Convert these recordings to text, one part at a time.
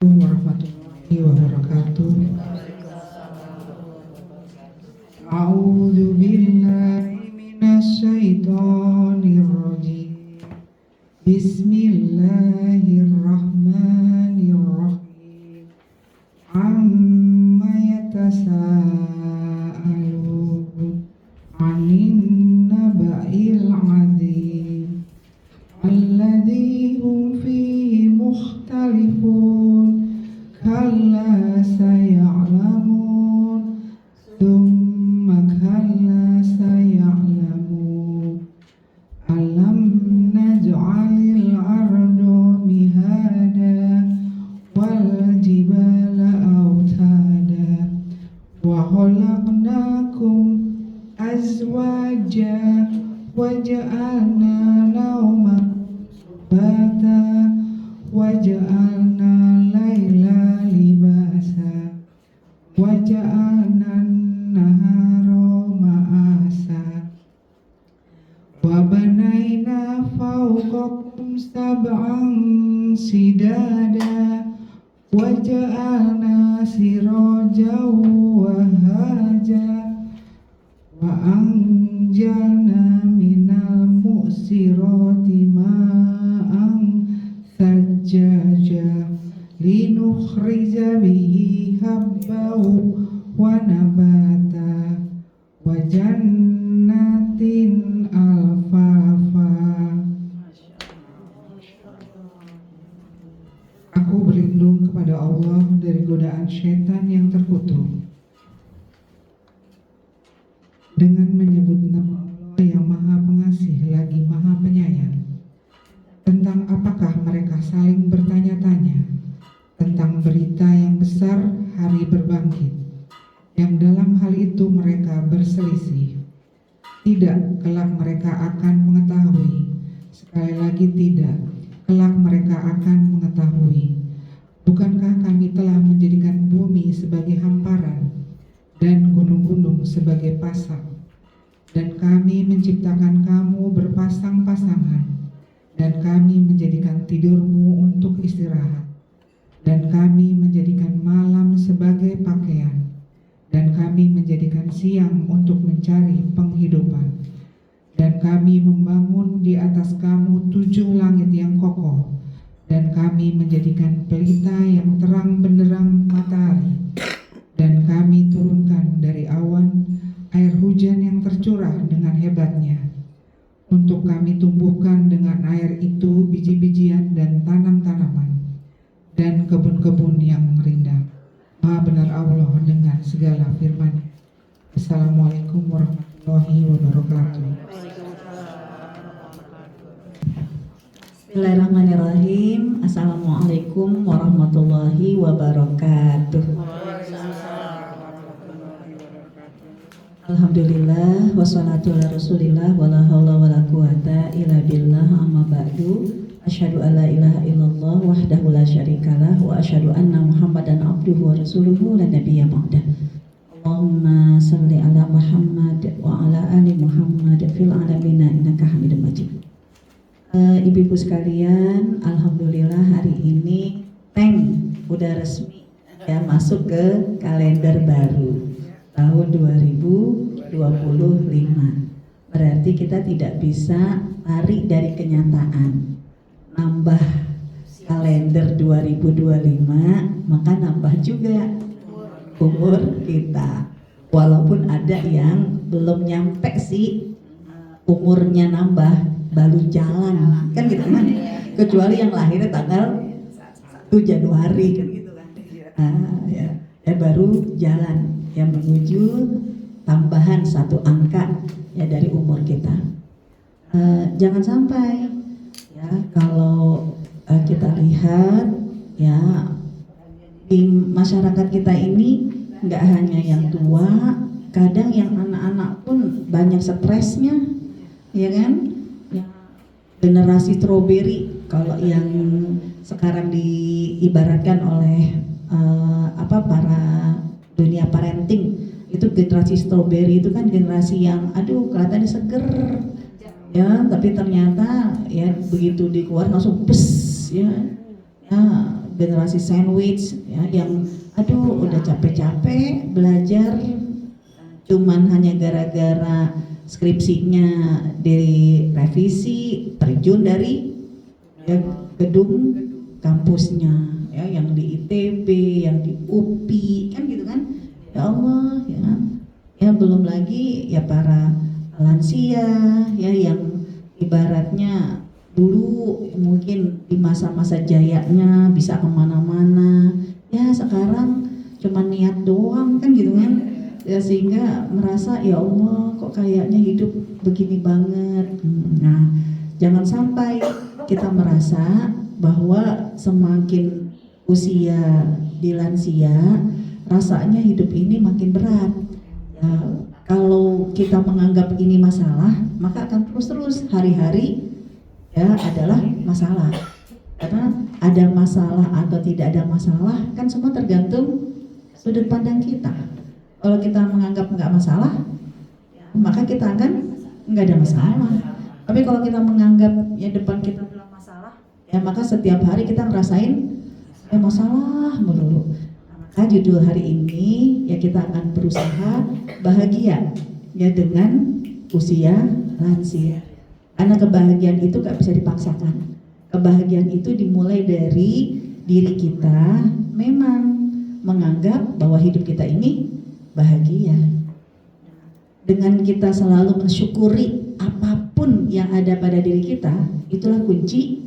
Warahmatullahi wabarakatuh. A'udzu billahi minasyaitonir rajim. Bismillahirrahmanirrahim. Amma yatasaalun 'anin naba'il 'adzim alladzi hum fihi mukhtalifun. Kalla saya'lamun thumma kalla saya'lamun. Alam naj'alil arda mihada wal jibala autada wa khalaqnakum azwaja wa ja'alna nawmakum subata wa ja'alna laila libasa wa ja'alna nahara ma'asa wa banaina fawqakum sab'an sidada wa ja'alna sirajan wa haja wa anjalna minal mu'sirati ma'an sajjaja linukhrija bihi habbahu wa nabata wa jannatin alfafa. Aku berlindung kepada Allah dari godaan syaitan yang terkutuk dengan menyebut nama Allah yang Maha Pengasih lagi Maha Penyayang. Tentang apakah mereka saling bertanya-tanya tentang berita yang besar hari berbangkit, yang dalam hal itu mereka berselisih. Tidak, kelak mereka akan mengetahui. Sekali lagi tidak, kelak mereka akan mengetahui. Bukankah kami telah menjadikan bumi sebagai hamparan dan gunung-gunung sebagai pasak, dan kami menciptakan kamu berpasang-pasangan, dan kami menjadikan tidurmu untuk istirahat, dan kami menjadikan malam sebagai pakaian, dan kami menjadikan siang untuk mencari penghidupan, dan kami membangun di atas kamu 7 langit yang kokoh, dan kami menjadikan pelita yang terang benderang matahari, dan kami turunkan dari awan air hujan yang tercurah dengan hebatnya, untuk kami tumbuhkan dengan air itu biji-bijian dan tanam-tanaman dan kebun-kebun yang rindang. Maha benar Allah dengan segala firman. Assalamualaikum warahmatullahi wabarakatuh. Bismillahirrahmanirrahim. Assalamualaikum warahmatullahi wabarakatuh. Alhamdulillah wassalatu ala rasulillah wala haula wala quwata illa billah, amma ba'du. Asyhadu alla ilaha illallah wahdahu la syarikalah wa asyhadu anna Muhammadan abduhu wa rasuluhu la nabiyya ba'dah. Allahumma shalli ala Muhammad wa ala ali Muhammad fil alamin innaka Hamidum Majid. Ibu-ibu sekalian, alhamdulillah hari ini udah resmi ya masuk ke kalender baru tahun 2025. Berarti kita tidak bisa lari dari kenyataan. Nambah kalender 2025, maka nambah juga umur kita. Walaupun ada yang belum nyampe sih umurnya nambah, baru jalan kan gitu kan. Kecuali yang lahirnya tanggal 1 Januari kan gitu kan. Ya baru jalan, yang menuju tambahan 1 angka ya dari umur kita. Jangan sampai ya kalau kita lihat ya di masyarakat kita ini nggak hanya yang tua, kadang yang anak-anak pun banyak stresnya, ya kan? Ya, generasi strawberry kalau yang sekarang diibaratkan oleh para dunia parenting itu, generasi strawberry itu kan generasi yang kelihatannya seger ya, tapi ternyata ya begitu di keluar langsung pes ya generasi sandwich ya, yang aduh udah capek-capek belajar cuman hanya gara-gara skripsinya direvisi, terjun dari ya, gedung kampusnya ya, yang di ITB, yang di UPI kan gitu kan. Ya Allah ya belum lagi ya para lansia ya yang ibaratnya dulu mungkin di masa-masa jayanya bisa kemana-mana, ya sekarang cuma niat doang kan gitu kan ya, sehingga merasa ya Allah kok kayaknya hidup begini banget. Nah jangan sampai kita merasa bahwa semakin usia di lansia rasanya hidup ini makin berat ya, kalau kita menganggap ini masalah maka akan terus hari-hari ya adalah masalah. Karena ada masalah atau tidak ada masalah kan semua tergantung sudut pandang kita. Kalau kita menganggap nggak masalah maka kita akan nggak ada masalah. Tapi kalau kita menganggap ya depan kita adalah masalah ya maka setiap hari kita ngerasain ya masalah melulu. Maka judul hari ini ya kita akan berusaha bahagia ya dengan usia lansia. Karena kebahagiaan itu gak bisa dipaksakan. Kebahagiaan itu dimulai dari diri kita memang menganggap bahwa hidup kita ini bahagia. Dengan kita selalu mensyukuri apapun yang ada pada diri kita, itulah kunci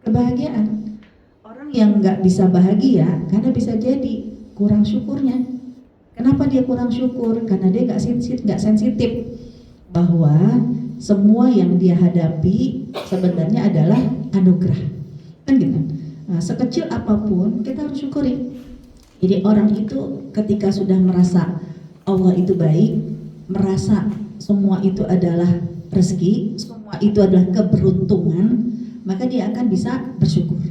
kebahagiaan. Orang yang gak bisa bahagia karena bisa jadi kurang syukurnya. Kenapa dia kurang syukur? Karena dia gak sensitif bahwa semua yang dia hadapi sebenarnya adalah anugerah, kan gitu. Nah, sekecil apapun kita harus syukuri. Jadi orang itu ketika sudah merasa Allah itu baik, merasa semua itu adalah rezeki, semua itu adalah keberuntungan, maka dia akan bisa bersyukur.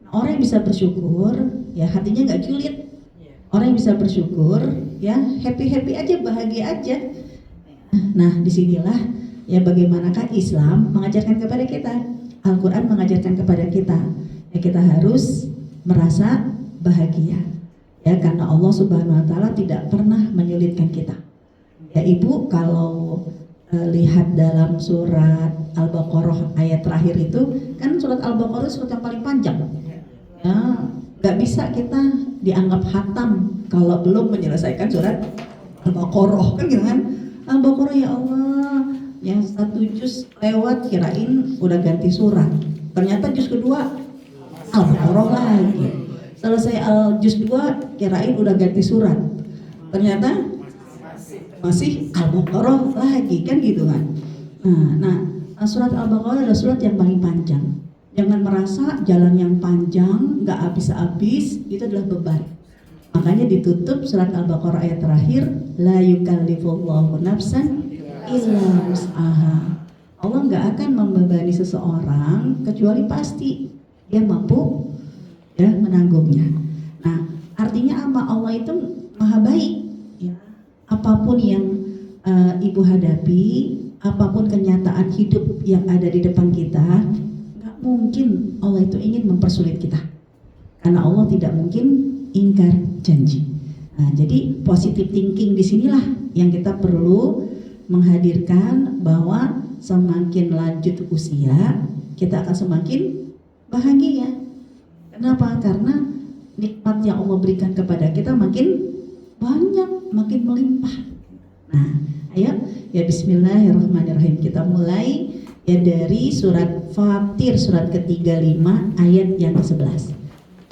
Nah, orang yang bisa bersyukur, ya hatinya nggak julid. Orang yang bisa bersyukur, ya happy aja, bahagia aja. Nah, disinilah ya bagaimanakah Islam mengajarkan kepada kita, Al-Quran mengajarkan kepada kita ya kita harus merasa bahagia ya, karena Allah Subhanahu Wa Taala tidak pernah menyulitkan kita ya. Ibu kalau lihat dalam surat Al-Baqarah ayat terakhir itu kan, surat Al-Baqarah surat yang paling panjang ya, gak bisa kita dianggap khatam kalau belum menyelesaikan surat Al-Baqarah kan gitu kan. Al-Baqarah ya Allah yang satu juz lewat kirain udah ganti surat, ternyata juz kedua Al-Baqarah lagi. Selesai juz 2 kirain udah ganti surat, ternyata masih Al-Baqarah lagi kan gitu kan. Nah surat Al-Baqarah adalah surat yang paling panjang. Jangan merasa jalan yang panjang nggak habis-habis itu adalah beban. Makanya ditutup surat Al-Baqarah ayat terakhir, la yukallifullahu nafsan illa wus'aha. Allah nggak akan membebani seseorang kecuali pasti dia mampu ya menanggungnya. Nah, artinya apa? Allah itu maha baik ya. Apapun yang ibu hadapi, apapun kenyataan hidup yang ada di depan kita, nggak mungkin Allah itu ingin mempersulit kita. Karena Allah tidak mungkin ingkar janji. Nah, jadi positive thinking disinilah yang kita perlu menghadirkan, bahwa semakin lanjut usia kita akan semakin bahagia. Kenapa? Karena nikmat yang Allah berikan kepada kita makin banyak, makin melimpah. Nah, ayo ya bismillahirrahmanirrahim, kita mulai ya dari surat Fatir surat ke-35 ayat yang ke-11.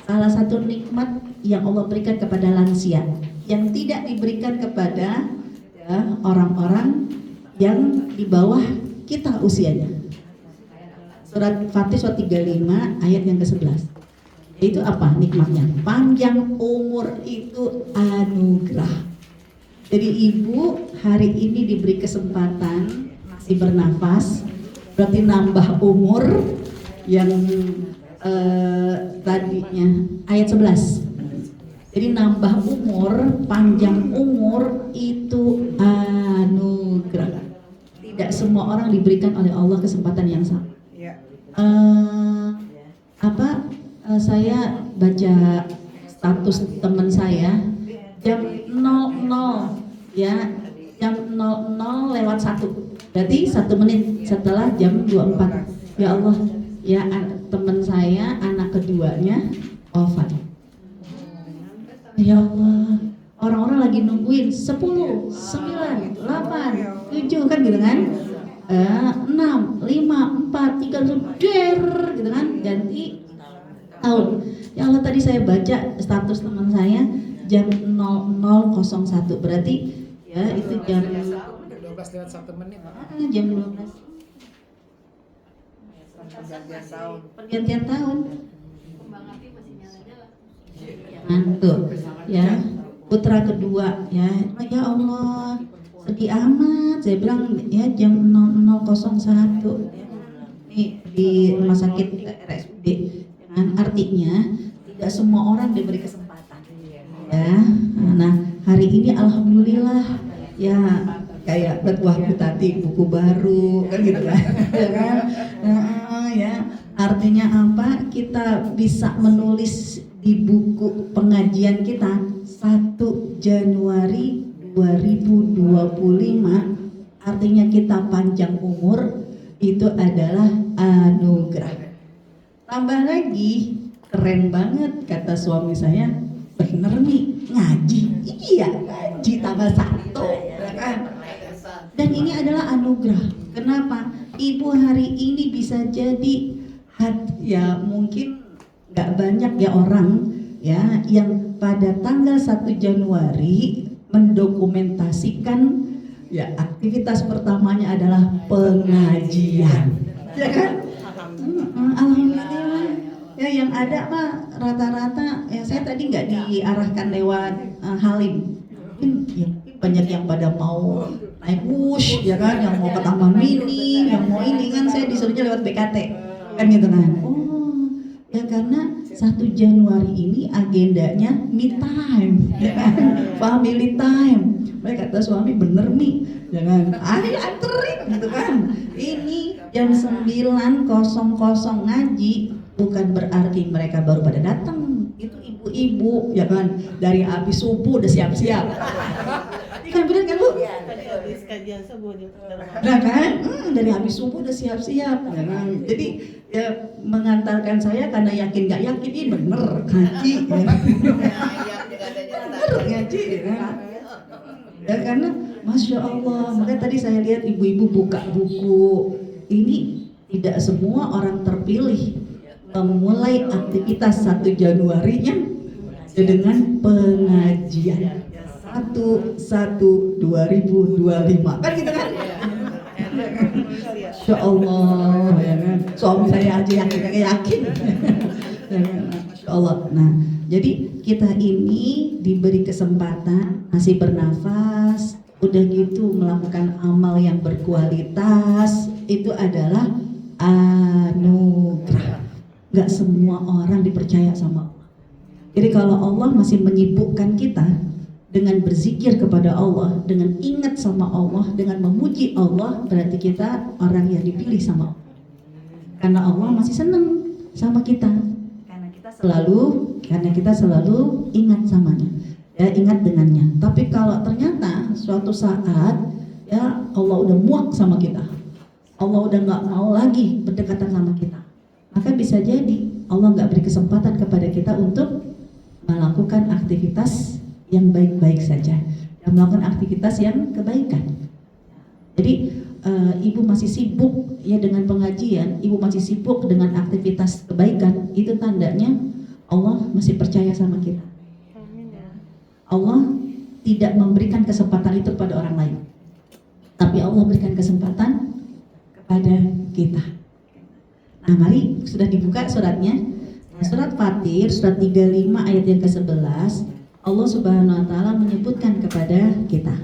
Salah satu nikmat yang Allah berikan kepada lansia yang tidak diberikan kepada ya, orang-orang yang di bawah kita usianya. Surat Fatir surat 35 ayat yang ke-11. Itu apa nikmatnya? Panjang umur itu anugerah. Jadi ibu hari ini diberi kesempatan masih bernafas, berarti nambah umur yang tadinya ayat 11. Jadi nambah umur, panjang umur itu anugerah. Tidak semua orang diberikan oleh Allah kesempatan yang sama. Saya baca status teman saya jam 00 ya, jam 00:01, berarti 1 menit setelah jam 24. Ya Allah, ya teman saya anak keduanya wafat. Ya Allah, orang-orang lagi nungguin 10, 9, 8, 7 kan gitu kan, 6, 5, 4, 3, der gitu kan, ganti tahun. Ya Allah, tadi saya baca status teman saya jam 00:01, berarti ya itu jam 12 lewat 1 menit. jam 12 pergantian tahun. Tuh ya, putra kedua ya, ya Allah sedih amat. Saya bilang ya jam 00:01 di rumah sakit RSUD. Artinya tidak semua orang diberi kesempatan ya. Nah hari ini alhamdulillah ya, kayak berbuah tadi buku baru kan gitu kan. Ya kan? Ya artinya apa, kita bisa menulis di buku pengajian kita 1 Januari 2025, artinya kita panjang umur, itu adalah anugerah. Tambah lagi, keren banget kata suami saya, bener nih ngaji, iya ngaji tanggal 1 kan? Dan ini adalah anugerah. Kenapa? Ibu hari ini bisa jadi ya mungkin nggak banyak ya orang ya yang pada tanggal 1 Januari mendokumentasikan ya aktivitas pertamanya adalah pengajian, ya kan? Alhamdulillah. Ya yang ada mah rata-rata ya, saya tadi nggak diarahkan lewat Halim. Mungkin ya, banyak yang pada mau naik bus ya kan, yang mau ke Taman Mini, yang mau ini kan, saya disuruhnya lewat BKT kan gitu kan. Oh ya, karena 1 Januari ini agendanya me time ya kan? Family time. Mereka kata suami, bener nih, jangan ayo anterin gitu kan. Ini jam 9.00 ngaji, bukan berarti mereka baru pada datang. Itu ibu-ibu ya kan, dari habis subuh udah siap-siap. Ini kan bener kan Bu? Habis kajian subuh Nah kan, dari habis subuh udah siap-siap. Ya kan? Jadi ya mengantarkan saya karena yakin gak yakin ini bener ngaji. Bener ngaji ya kan? Ya karena Masya Allah, makanya tadi saya lihat ibu-ibu buka buku. Ini tidak semua orang terpilih memulai aktivitas 1 Januarinya dengan pengajian 1/1/2025 kan gitu kan? Masya Allah ya kan? Suami saya aja yakin. Masya Allah. Nah jadi kita ini diberi kesempatan masih bernafas, udah gitu melakukan amal yang berkualitas, itu adalah anugerah. Gak semua orang dipercaya sama Allah. Jadi kalau Allah masih menyibukkan kita dengan berzikir kepada Allah, dengan ingat sama Allah, dengan memuji Allah, berarti kita orang yang dipilih sama Allah. Karena Allah masih senang sama kita. Karena kita selalu ingat samanya, ya ingat dengannya. Tapi kalau ternyata suatu saat ya Allah udah muak sama kita, Allah udah nggak mau lagi berdekatan sama kita, maka bisa jadi Allah nggak beri kesempatan kepada kita untuk melakukan aktivitas yang baik-baik saja, yang melakukan aktivitas yang kebaikan. Jadi ibu masih sibuk ya dengan pengajian, ibu masih sibuk dengan aktivitas kebaikan, itu tandanya Allah masih percaya sama kita. Allah tidak memberikan kesempatan itu kepada orang lain, tapi Allah berikan kesempatan kepada kita. Nah mari, sudah dibuka suratnya. Surat Fatir, surat 35 ayat yang ke-11, Allah Subhanahu wa Ta'ala menyebutkan kepada kita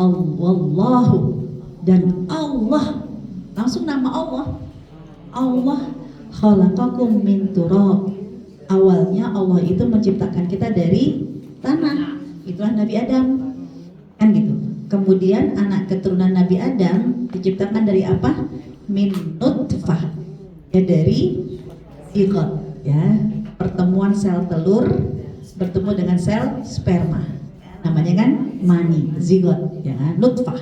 Allahu, dan Allah, langsung nama Allah. Allah khalaqakum min turab. Awalnya Allah itu menciptakan kita dari tanah, itulah Nabi Adam, kan gitu. Kemudian anak keturunan Nabi Adam diciptakan dari apa? Min nutfah, ya dari zigot, ya pertemuan sel telur bertemu dengan sel sperma, namanya kan mani, zigot, ya kan, nutfah.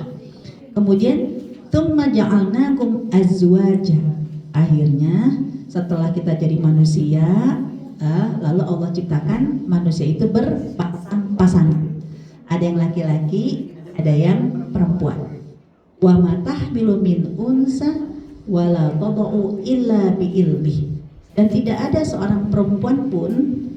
Kemudian tsumma ja'alnakum azwaja, akhirnya setelah kita jadi manusia, lalu Allah ciptakan manusia itu berpasang-pasangan, ada yang laki-laki, ada yang perempuan. Wa matahmilu min unsa wala tada'u illa biilmih, dan tidak ada seorang perempuan pun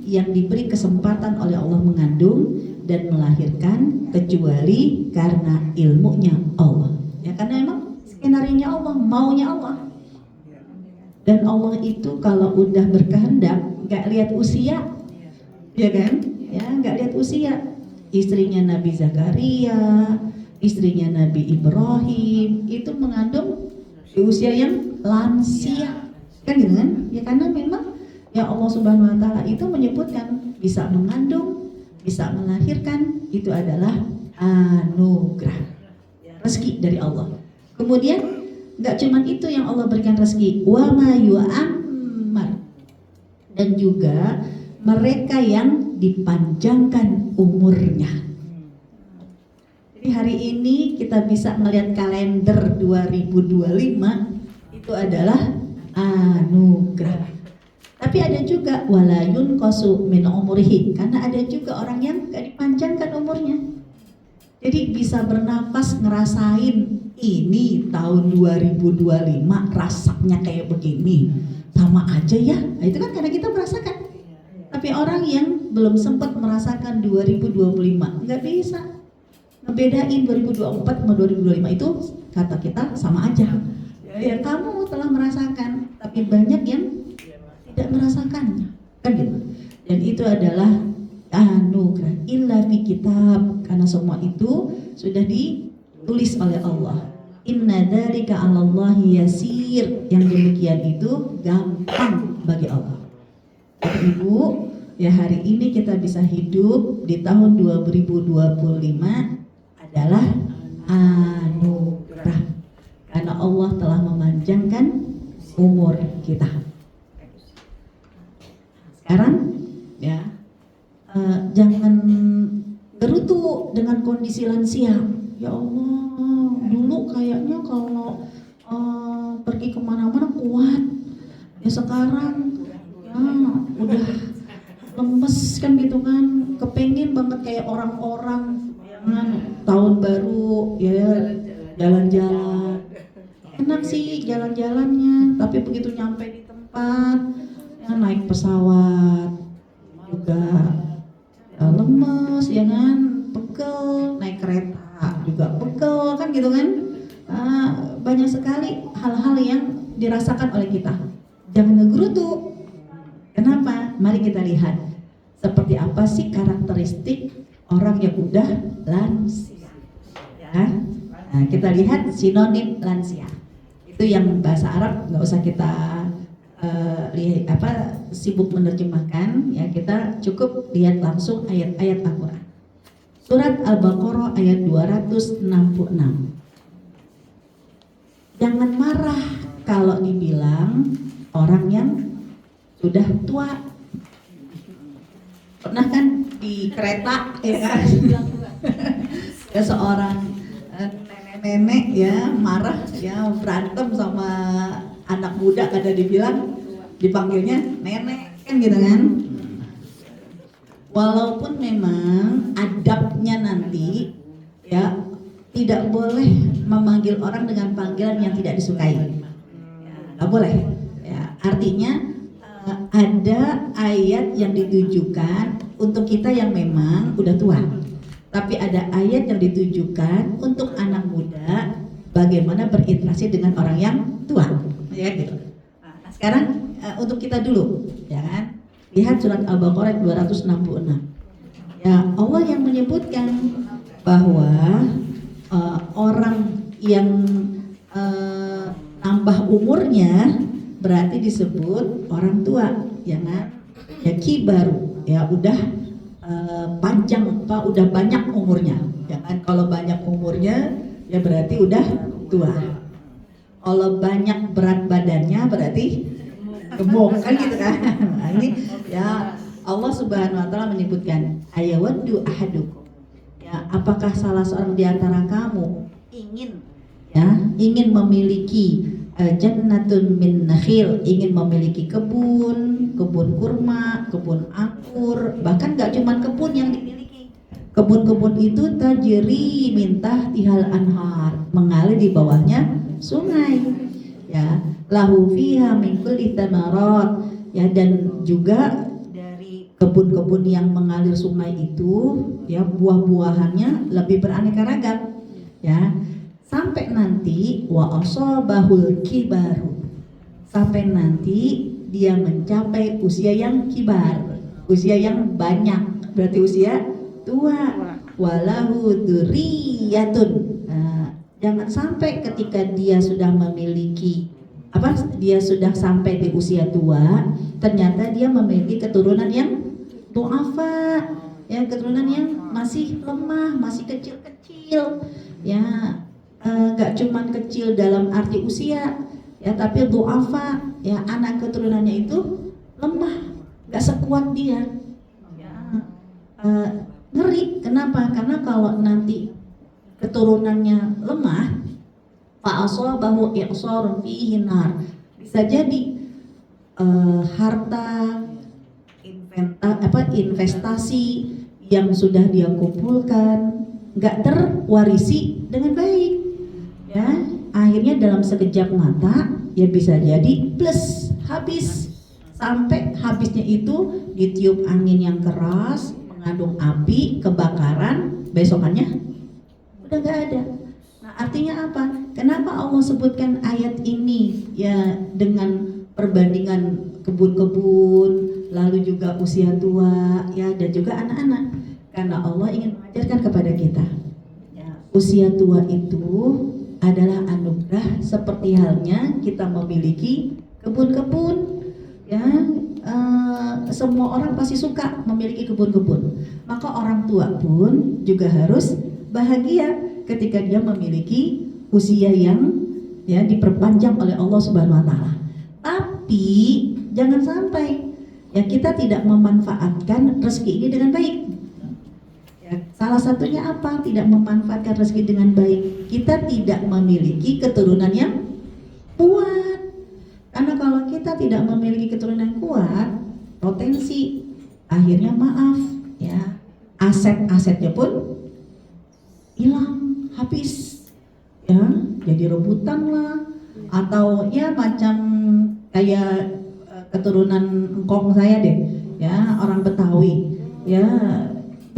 yang diberi kesempatan oleh Allah mengandung dan melahirkan kecuali karena ilmunya Allah. Ya, karena emang skenarionya Allah, maunya Allah. Dan Allah itu kalau udah berkehendak nggak lihat usia, ya kan? Ya, nggak lihat usia. Istrinya Nabi Zakaria, istrinya Nabi Ibrahim itu mengandung di usia yang lansia, kan gitu kan? Ya karena memang ya Allah Subhanahu Wa Taala itu menyebutkan bisa mengandung, bisa melahirkan, itu adalah anugerah, rezeki dari Allah. Kemudian nggak cuma itu yang Allah berikan rezeki, wa ma yu'ammar, dan juga mereka yang dipanjangkan umurnya. Jadi hari ini kita bisa melihat kalender 2025 itu adalah anugerah. Tapi ada juga walayun kosu min umurihi, karena ada juga orang yang gak dipanjangkan umurnya. Jadi bisa bernafas ngerasain ini tahun 2025 rasanya kayak begini, sama aja ya. Nah, itu kan karena kita merasakan. Tapi orang yang belum sempat merasakan 2025 nggak bisa ngebedain 2024 sama 2025, itu kata kita sama aja. Ya kamu telah merasakan, tapi banyak yang tidak merasakannya, kan gitu. Dan itu adalah anugerah illa fi kitab, karena semua itu sudah ditulis oleh Allah. Inna dzalika 'alallahi yasir, yang demikian itu gampang bagi Allah. Ibu, ya hari ini kita bisa hidup di tahun 2025 adalah anugerah, karena Allah telah memanjangkan umur kita. Sekarang ya jangan gerutu dengan kondisi lansia. Ya Allah, dulu kayaknya kalau pergi kemana-mana kuat, ya sekarang ya udah lemes kan gitu kan, kepengen banget kayak orang-orang yang tahun baru ya jalan-jalan. Enak sih jalan-jalannya, tapi begitu nyampe di tempat ya naik pesawat juga ya lemes, ya kan, pegel, naik kereta juga pegel, kan gitu kan. Banyak sekali hal-hal yang dirasakan oleh kita. Jangan ngegerutu. Kenapa? Mari kita lihat seperti apa sih karakteristik orang yang udah lansia. Ya. Nah, kita lihat sinonim lansia. Itu yang bahasa Arab nggak usah kita lihat sibuk menerjemahkan, ya kita cukup lihat langsung ayat-ayat Al-Quran. Surat Al-Baqarah ayat 266. Jangan marah kalau dibilang orang yang sudah tua. Pernah kan di kereta ya kan? Ya seorang nenek-nenek ya marah ya berantem sama anak muda, kada dipanggilnya nenek kan gitu kan. Walaupun memang adabnya nanti ya tidak boleh memanggil orang dengan panggilan yang tidak disukai, nggak boleh ya. Artinya ada ayat yang ditujukan untuk kita yang memang udah tua, tapi ada ayat yang ditujukan untuk anak muda bagaimana berinteraksi dengan orang yang tua, ya gitu. Nah, sekarang untuk kita dulu, ya kan? Lihat surat Al-Baqarah 266. Ya, Allah yang menyebutkan bahwa orang yang nambah umurnya berarti disebut orang tua, ya kan? Ya kibaru, ya udah panjang udah banyak umurnya, ya kan? Kalau banyak umurnya ya berarti udah tua. Kalau banyak berat badannya berarti gemuk kan gitu kan. Nah, ini ya Allah Subhanahu wa taala menyebutkan ayawaddu ahadukum. Ya, apakah salah seorang di antara kamu ingin memiliki jannatun min nakhil, ingin memiliki kebun kurma, kebun anggur, bahkan gak cuma kebun yang dimiliki. Kebun-kebun itu tajri min tahtihal anhar, mengalir di bawahnya sungai. Ya, lahu fiha min kulli thamarat. Ya, dan juga dari kebun-kebun yang mengalir sungai itu, ya, buah-buahannya lebih beraneka ragam. Ya, sampai nanti wa asabahul kibaru, sampai nanti dia mencapai usia yang kibar, usia yang banyak, berarti usia tua. Walahu dzurriyyatun. Nah, jangan sampai ketika dia sudah memiliki dia sudah sampai di usia tua, ternyata dia memiliki keturunan yang du'afa, ya, keturunan yang masih lemah, masih kecil-kecil, ya. Gak cuman kecil dalam arti usia, ya, tapi du'afa, ya, anak keturunannya itu lemah, gak sekuat dia, ya. Ngeri, kenapa? Karena kalau nanti keturunannya lemah, fa'asabahu i'sarun fihi nar, bisa jadi harta investasi yang sudah dia kumpulkan gak terwarisi dengan baik. Ya, akhirnya dalam sekejap mata ya bisa jadi plus, habis, sampai habisnya itu ditiup angin yang keras, mengandung api, kebakaran, besokannya udah gak ada. Nah, artinya apa? Kenapa Allah sebutkan ayat ini ya dengan perbandingan kebun-kebun, lalu juga usia tua, ya, dan juga anak-anak? Karena Allah ingin mengajarkan kepada kita, ya, usia tua itu adalah anugerah, seperti halnya kita memiliki kebun-kebun, ya. Semua orang pasti suka memiliki kebun-kebun, maka orang tua pun juga harus bahagia ketika dia memiliki usia yang, ya, diperpanjang oleh Allah Subhanahu wa taala. Tapi jangan sampai, ya, kita tidak memanfaatkan rezeki ini dengan baik. Salah satunya apa? Tidak memanfaatkan rezeki dengan baik, kita tidak memiliki keturunan yang kuat. Karena kalau kita tidak memiliki keturunan kuat, potensi akhirnya maaf, ya, aset-asetnya pun hilang, habis, ya, jadi rebutan lah, atau ya macam kayak keturunan engkong saya deh, ya, orang Betawi, ya.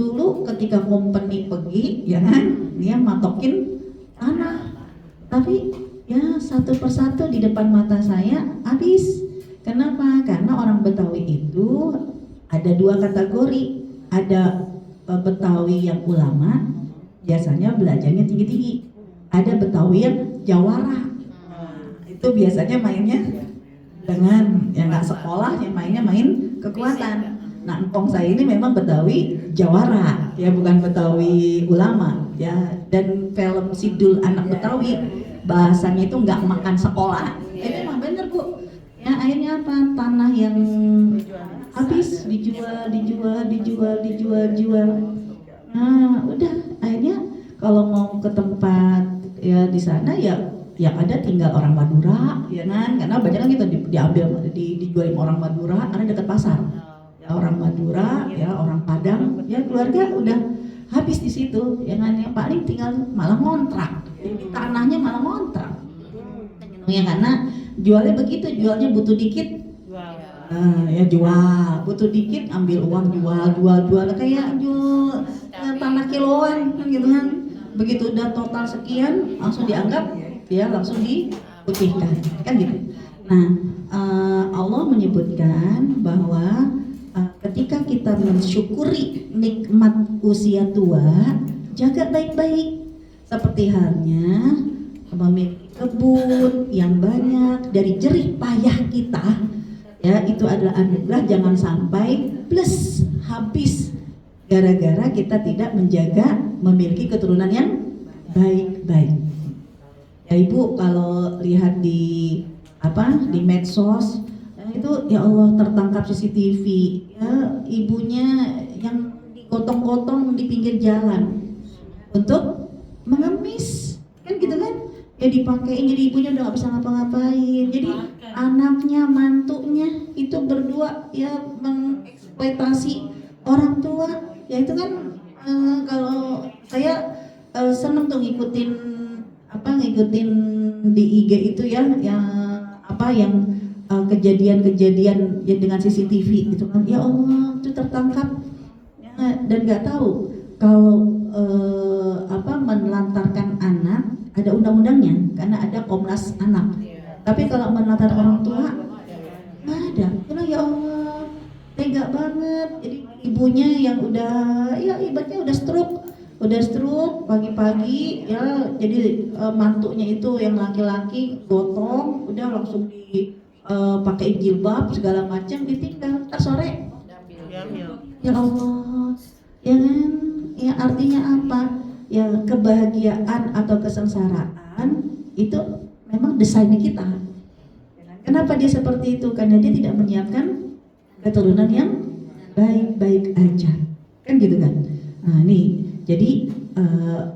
Dulu ketika company pergi, ya kan, dia matokin tanah, tapi ya satu persatu di depan mata saya habis. Kenapa? Karena orang Betawi itu ada dua kategori, ada Betawi yang ulama, biasanya belajarnya tinggi-tinggi, ada Betawi yang jawara, itu biasanya mainnya dengan yang nggak sekolah, yang mainnya main kekuatan. Nah, empong saya ini memang Betawi jawara, ya, bukan Betawi ulama, ya. Dan film Sidul Anak Betawi bahasanya itu nggak makan sekolah. Itu emang bener, Bu. Ya, akhirnya apa? Tanah yang habis dijual. Nah, udah, akhirnya kalau mau ke tempat, ya, di sana, ya, yang ada tinggal orang Madura, ya kan? Karena banyak kan gitu diambil, dijualin orang Madura karena dekat pasar. Orang Madura, ya, orang Padang, ya, keluarga udah habis di situ, ya kan? Yang paling tinggal malah ngontrak, jadi tanahnya malah ngontrak, ya, karena jualnya begitu, jualnya butuh dikit, ya jual, butuh dikit, ambil uang, jual, kayak jual tanah kiloan, gitu kan? Begitu udah total sekian, langsung dianggap, ya, langsung diputihkan, kan gitu. Nah, Allah menyebutkan bahwa ketika kita mensyukuri nikmat usia tua, jaga baik-baik, seperti halnya memiliki kebun yang banyak dari jerih payah kita, ya, itu adalah anugerah. Jangan sampai plus, habis gara-gara kita tidak menjaga memiliki keturunan yang baik-baik. Ya, Ibu kalau lihat di medsos, itu itu ya Allah tertangkap CCTV, ya ibunya yang digotong-gotong di pinggir jalan untuk mengemis, kan gitu kan? Ya dipakein, jadi ibunya udah nggak bisa ngapa-ngapain. Jadi anaknya, mantunya itu berdua ya mengeksploitasi orang tua. Ya itu kan kalau saya seneng tuh ngikutin di IG itu ya, yang kejadian-kejadian ya dengan CCTV gitu kan. Ya Allah, itu tertangkap ya, dan nggak tahu kalau menelantarkan anak ada undang-undangnya karena ada Komnas Anak. Tapi kalau menelantarkan orang tua nggak ada. Karena ya Allah, tega banget. Jadi ibunya yang udah ya ibaratnya udah stroke pagi-pagi ya, jadi mantunya itu yang laki-laki gotong, udah langsung pakai jilbab segala macam, ditinggal ntar sore. Ya Allah, ya kan? Ya artinya apa? Ya kebahagiaan atau kesengsaraan itu memang desainnya kita. Kenapa dia seperti itu? Karena dia tidak menyiapkan keturunan yang baik-baik aja, kan gitu kan? Nah nih, jadi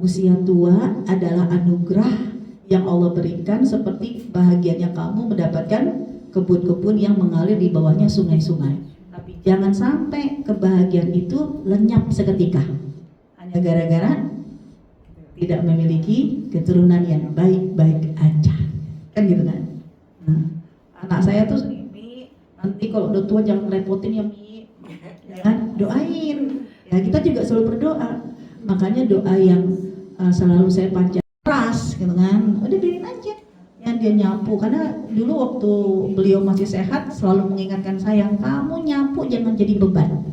usia tua adalah anugerah yang Allah berikan, seperti bahagianya kamu mendapatkan kebun-kebun yang mengalir di bawahnya sungai-sungai. Tapi jangan sampai kebahagiaan itu lenyap seketika hanya gara-gara tidak memiliki keturunan yang baik-baik aja, kan gitu kan? Nah, anak saya tuh Mi, nanti kalau udah tua jangan repotin ya Mi, ya kan? Doain. Ya kita juga selalu berdoa. Makanya doa yang selalu saya panjat keras, gitu kan? Udah biarin aja yang dia nyapu, karena dulu waktu beliau masih sehat selalu mengingatkan saya, kamu nyapu jangan jadi beban.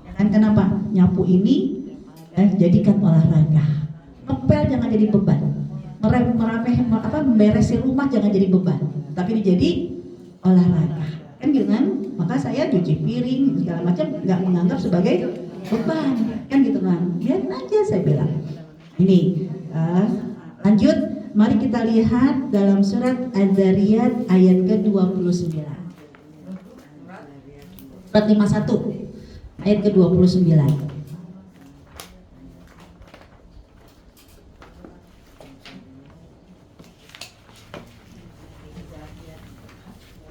Ya kan? Kenapa? Nyapu ini ya, jadikan olahraga. Ngepel jangan jadi beban, memberesin rumah jangan jadi beban, tapi jadi olahraga, kan gitu kan? Maka saya cuci piring segala macam nggak menganggap sebagai beban, kan gitu kan? Biarin aja, saya bilang. Ini lanjut, mari kita lihat dalam surat Az-Zariyat ayat ke-29, surat 51 ayat ke-29.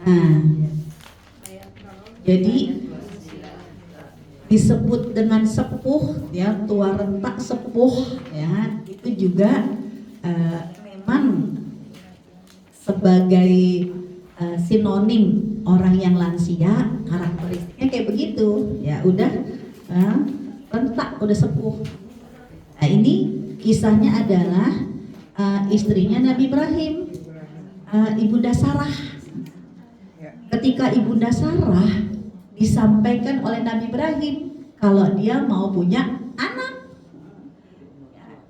Nah, jadi disebut dengan sepuh ya, tua renta sepuh ya, itu juga memang sebagai sinonim orang yang lansia, karakteristiknya kayak begitu ya, udah renta, udah sepuh. Nah ini kisahnya adalah istrinya Nabi Ibrahim, Ibunda Sarah. Ketika Ibunda Sarah disampaikan oleh Nabi Ibrahim kalau dia mau punya anak,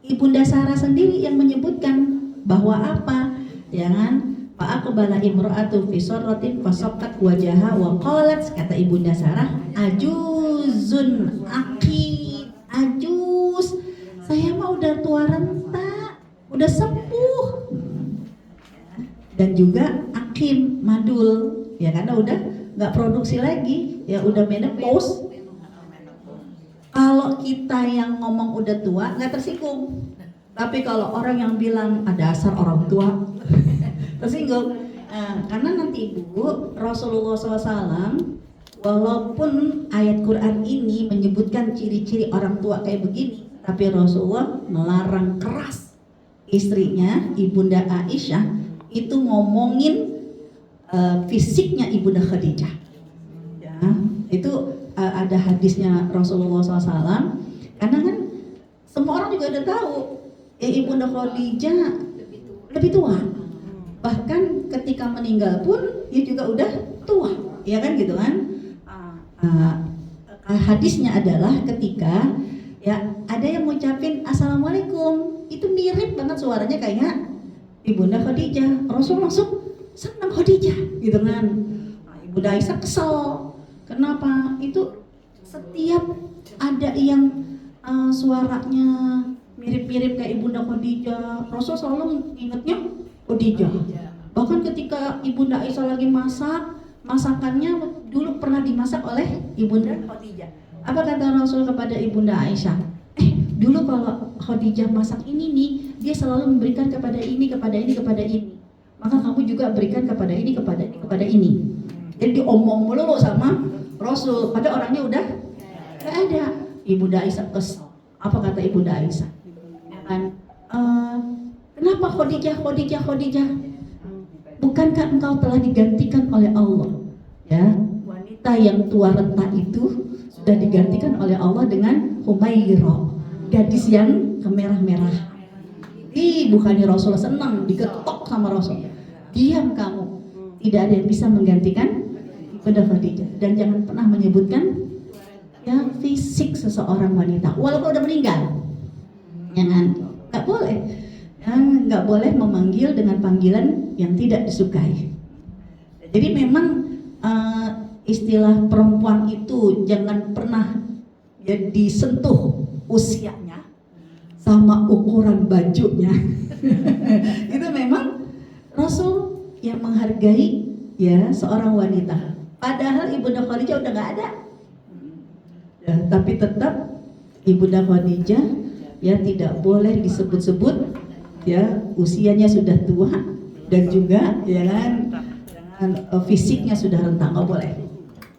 Ibunda Sarah sendiri yang menyebutkan bahwa apa? Jangan fa'aqbala imra'atu fi sarratin fasaqqat wajaha wa qalat, kata Ibunda Sarah, ajuzun akid, ajuz, saya mah udah tua renta, udah sepuh. Dan juga akim, madul, ya karena udah nggak produksi lagi, ya udah menopause. Kalau kita yang ngomong udah tua nggak tersinggung, tapi kalau orang yang bilang ada dasar orang tua tersinggung. Karena nanti Ibu, Rasulullah SAW walaupun ayat Quran ini menyebutkan ciri-ciri orang tua kayak begini, tapi Rasulullah melarang keras istrinya Ibunda Aisyah itu ngomongin fisiknya Ibunda Khadijah. Ya, itu ada hadisnya Rasulullah SAW. Karena kan semua orang juga udah tahu ya, Ibunda Khadijah lebih tua. Bahkan ketika meninggal pun dia juga udah tua, ya kan gitu kan? Hadisnya adalah ketika ya ada yang ngucapin assalamualaikum, itu mirip banget suaranya kayak Ibunda Khadijah. Rasul langsung senang Khadijah, gitu kan? Ibunda Aisyah kesel. Kenapa? Itu setiap ada yang suaranya mirip-mirip kayak Ibunda Khadijah, Rasul selalu ingatnya Khadijah. Bahkan ketika Ibunda Aisyah lagi masak masakannya dulu pernah dimasak oleh Ibunda Khadijah. Apa kata Rasul kepada Ibunda Aisyah? Dulu kalau Khadijah masak ini nih, dia selalu memberikan kepada ini, kepada ini, kepada ini. Maka kamu juga berikan kepada ini, kepada ini, kepada ini. Jadi diomong mulu sama Rasul, pada orangnya udah nggak ada. Ibunda Aisyah kesal. Apa kata Ibunda Aisyah? Ya kan, kenapa Khadijah? Bukankah engkau telah digantikan oleh Allah? Ya, wanita yang tua renta itu sudah digantikan oleh Allah dengan Humairah, gadis yang kemerah-merah. Bukannya Rasul senang diketok sama Rasul. Diam kamu, tidak ada yang bisa menggantikan Ibunda Khadijah. Dan jangan pernah menyebutkan ya fisik seseorang wanita walaupun udah meninggal. Jangan, nggak boleh. Nggak boleh memanggil dengan panggilan yang tidak disukai. Jadi memang istilah perempuan itu jangan pernah ya disentuh usianya sama ukuran bajunya. Itu memang Rasul yang menghargai ya seorang wanita. Padahal Ibunda Khadijah udah nggak ada. Ya, tapi tetap Ibunda Khadijah ya tidak boleh disebut-sebut ya usianya sudah tua dan juga ya kan fisiknya sudah renta, nggak boleh.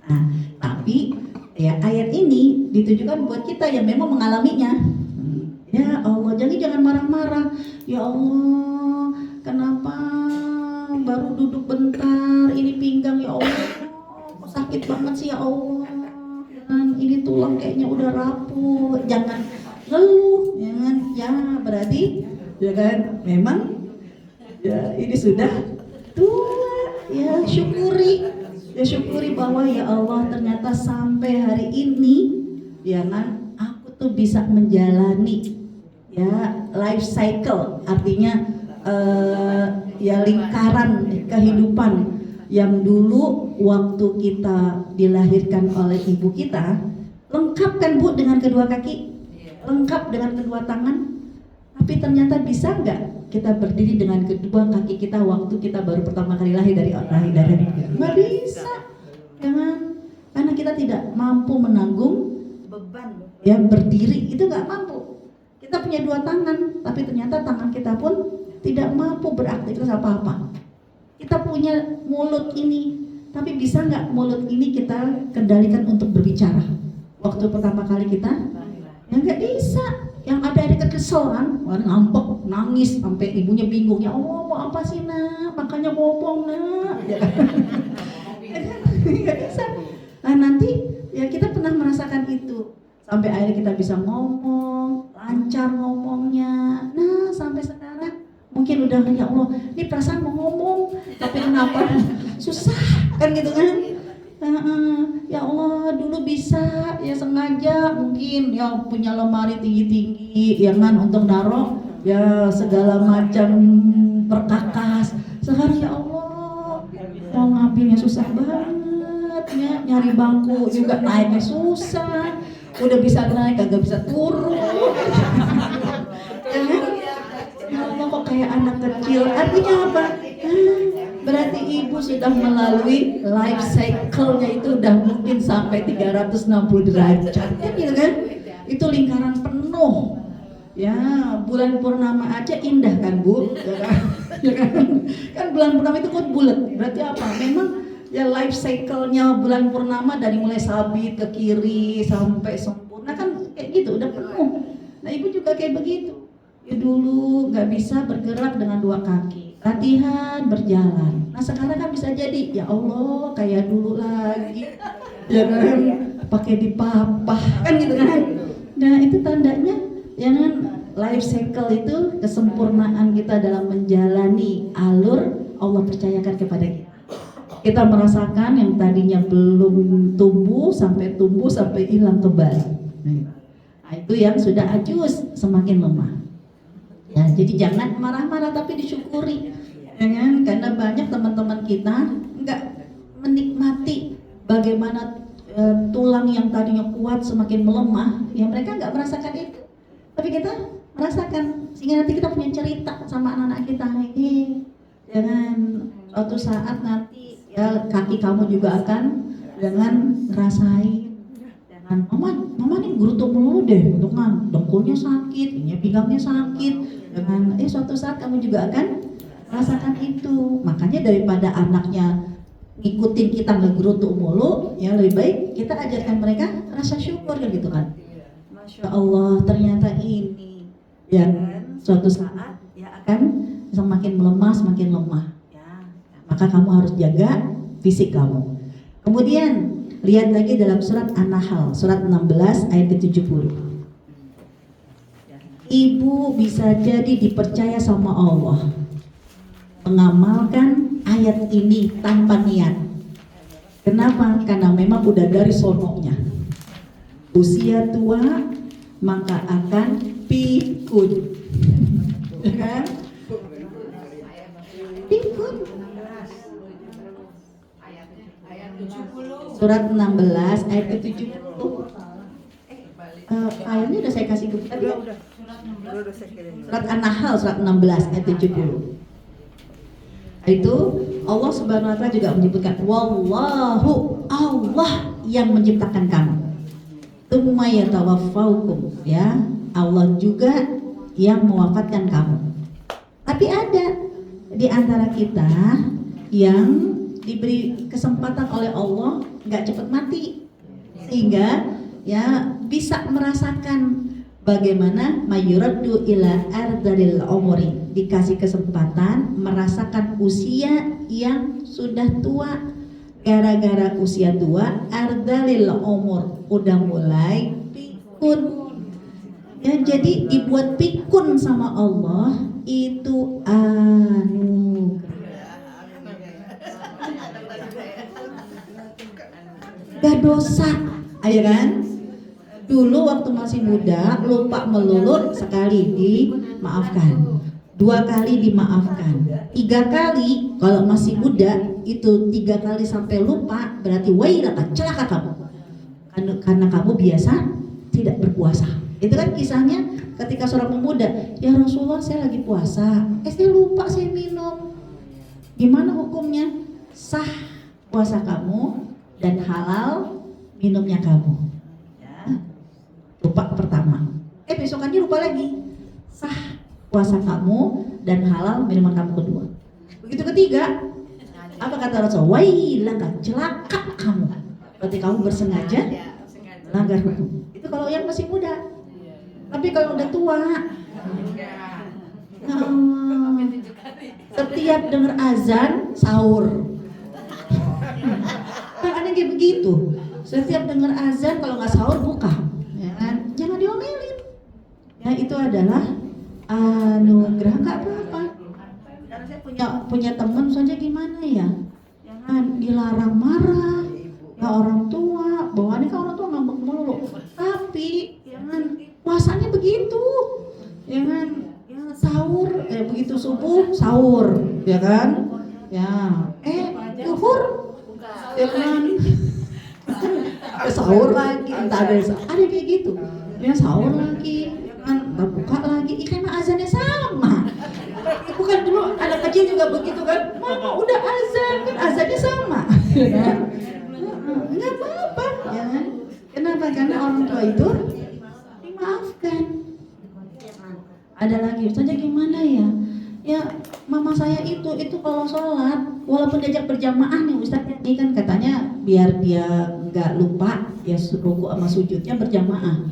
Nah, tapi ya ayat ini ditujukan buat kita yang memang mengalaminya. Ya Allah, jangan marah-marah. Ya Allah, kenapa baru duduk bentar, ini pinggang ya Allah, kok sakit banget sih ya Allah. Ini tulang kayaknya udah rapuh. Jangan ngeluh, jangan ya berarti ya kan memang ya ini sudah tua ya syukuri bahwa ya Allah ternyata sampai hari ini ya kan aku tuh bisa menjalani ya life cycle, artinya ya lingkaran kehidupan yang dulu waktu kita dilahirkan oleh ibu kita lengkap kan Bu dengan kedua kaki, lengkap dengan kedua tangan. Tapi ternyata bisa nggak kita berdiri dengan kedua kaki kita waktu kita baru pertama kali lahir dari ibu? Nggak bisa, jangan, karena kita tidak mampu menanggung beban yang berdiri itu nggak mampu. Kita punya dua tangan, tapi ternyata tangan kita pun tidak mampu beraktivitas apa-apa. Kita punya mulut ini, tapi bisa nggak mulut ini kita kendalikan untuk berbicara? Waktu pertama kali kita, ya nggak bisa. Yang ada kesel kan, ngambek, nangis sampai ibunya bingung. Ya Allah, mau apa sih nak? Makanya ngomong nak. Ya kan? Nggak bisa. Nah nanti ya kita pernah merasakan itu sampai akhirnya kita bisa ngomong, lancar ngomongnya. Nah sampai sekarang mungkin udah ya Allah, ini perasaan mau ngomong, tapi kenapa susah kan gitu kan? Ya Allah, dulu bisa ya sengaja mungkin ya punya lemari tinggi-tinggi ya kan untuk naruh ya segala macam perkakas. Sekarang ya Allah mau ngambilnya susah banget ya, nyari bangku juga naiknya susah, udah bisa naik kagak bisa turun. Ya Allah kok kayak anak kecil. Artinya apa? Berarti ibu sudah melalui life cycle-nya itu udah mungkin sampai 360 derajat kan gitu kan? Itu lingkaran penuh. Ya, bulan purnama aja indah kan Bu? Ya kan? Ya kan? Kan bulan purnama itu kan bulat. Berarti apa? Memang ya life cycle-nya bulan purnama dari mulai sabit ke kiri sampai sempurna kan kayak gitu, udah penuh. Nah, ibu juga kayak begitu. Ya dulu nggak bisa bergerak dengan dua kaki, latihan berjalan. Nah sekarang kan bisa jadi, ya Allah kayak dulu lagi, ya kan, pakai dipapah kan gitu kan. Nah itu tandanya, ya kan, life cycle itu kesempurnaan kita dalam menjalani alur Allah percayakan kepada kita. Kita merasakan yang tadinya belum tumbuh sampai hilang kembali. Nah itu yang sudah ajus semakin lemah. Ya, jadi jangan marah-marah tapi disyukuri, ya kan? Karena banyak teman-teman kita nggak menikmati bagaimana tulang yang tadinya kuat semakin melemah, ya mereka nggak merasakan itu. Tapi kita merasakan, sehingga nanti kita punya cerita sama anak-anak kita, jangan suatu saat nanti ya kaki kamu juga akan dengan rasain. Jangan mama nih gerutuk mulu deh, dengan dengkulnya sakit, ini pinggangnya sakit. Dengan suatu saat kamu juga akan rasakan itu. Makanya daripada anaknya ngikutin kita ngegerutuk mulu, ya lebih baik kita ajarkan mereka rasa syukur gitu kan. Masya Allah, ternyata ini ya kan suatu saat ya akan semakin melemah, semakin lemah ya. Maka kamu harus jaga fisik kamu. Kemudian lihat lagi dalam surat An-Nahl, surat 16 ayat ke-70. Ibu bisa jadi dipercaya sama Allah mengamalkan ayat ini tanpa niat. Kenapa? Karena memang udah dari sononya. Usia tua maka akan pikun, ya kan? Pikun. Surat 16 ayat ke-70. Ayatnya udah saya kasih ke tadi. Surat An-Nahl surat 16 ayat 70. Itu Allah Subhanahu wa taala juga menyebutkan wallahu, Allah yang menciptakan kamu. Tsumma yatawaffaukum, ya. Allah juga yang mewafatkan kamu. Tapi ada di antara kita yang diberi kesempatan oleh Allah nggak cepat mati, sehingga ya bisa merasakan bagaimana mayuraddu ila ardalil umuri, dikasih kesempatan merasakan usia yang sudah tua. Gara-gara usia tua, ardalil umur udah mulai pikun. Ya, jadi dibuat pikun sama Allah itu gak dosa, ayo kan? Dulu waktu masih muda lupa melulu, sekali dimaafkan, 2 kali dimaafkan, 3 kali kalau masih muda itu 3 kali sampai lupa berarti wailaka, celaka kamu, karena kamu biasa tidak berpuasa. Itu kan kisahnya ketika seorang pemuda, ya Rasulullah saya lagi puasa, saya lupa saya minum. Gimana hukumnya? Sah puasa kamu dan halal minumnya kamu. Ya. Lupa pertama, besokannya lupa lagi. Sah puasa kamu dan halal minuman kamu kedua. Begitu ketiga, apa kata Rasul? Wailaka, celaka kamu. Berarti kamu bersengaja melanggar hukum. Itu kalau yang masih muda. Tapi kalau udah tua, setiap dengar azan sahur. Kan ada kayak begitu. Setiap dengar azan kalau nggak sahur buka, ya kan? Jangan diomelin. Ya itu adalah anugerah, nggak apa-apa. Karena saya punya teman saja gimana ya, jangan dilarang marah. Ya orang tua, bawaannya kan orang tua ngambek mulu. Tapi jangan puasanya begitu, ya kan? Ya sahur, begitu subuh sahur, ya kan? Ya, zuhur, ya kan? Sahur lagi, entah ada kayak gitu. Ya sahur lagi, ya kan? Buka lagi, karena azannya sama. Bukan dulu anak kecil juga begitu kan? Mama udah azan, kan azannya sama, ya kan? Nggak apa-apa, ya kan? Kenapa? Karena orang tua itu dimaafkan. Ada lagi, saja gimana ya? Ya mama saya itu kalau sholat walaupun diajak berjamaah nih Ustaz, ini kan katanya biar dia nggak lupa ya ruku sama sujudnya berjamaah.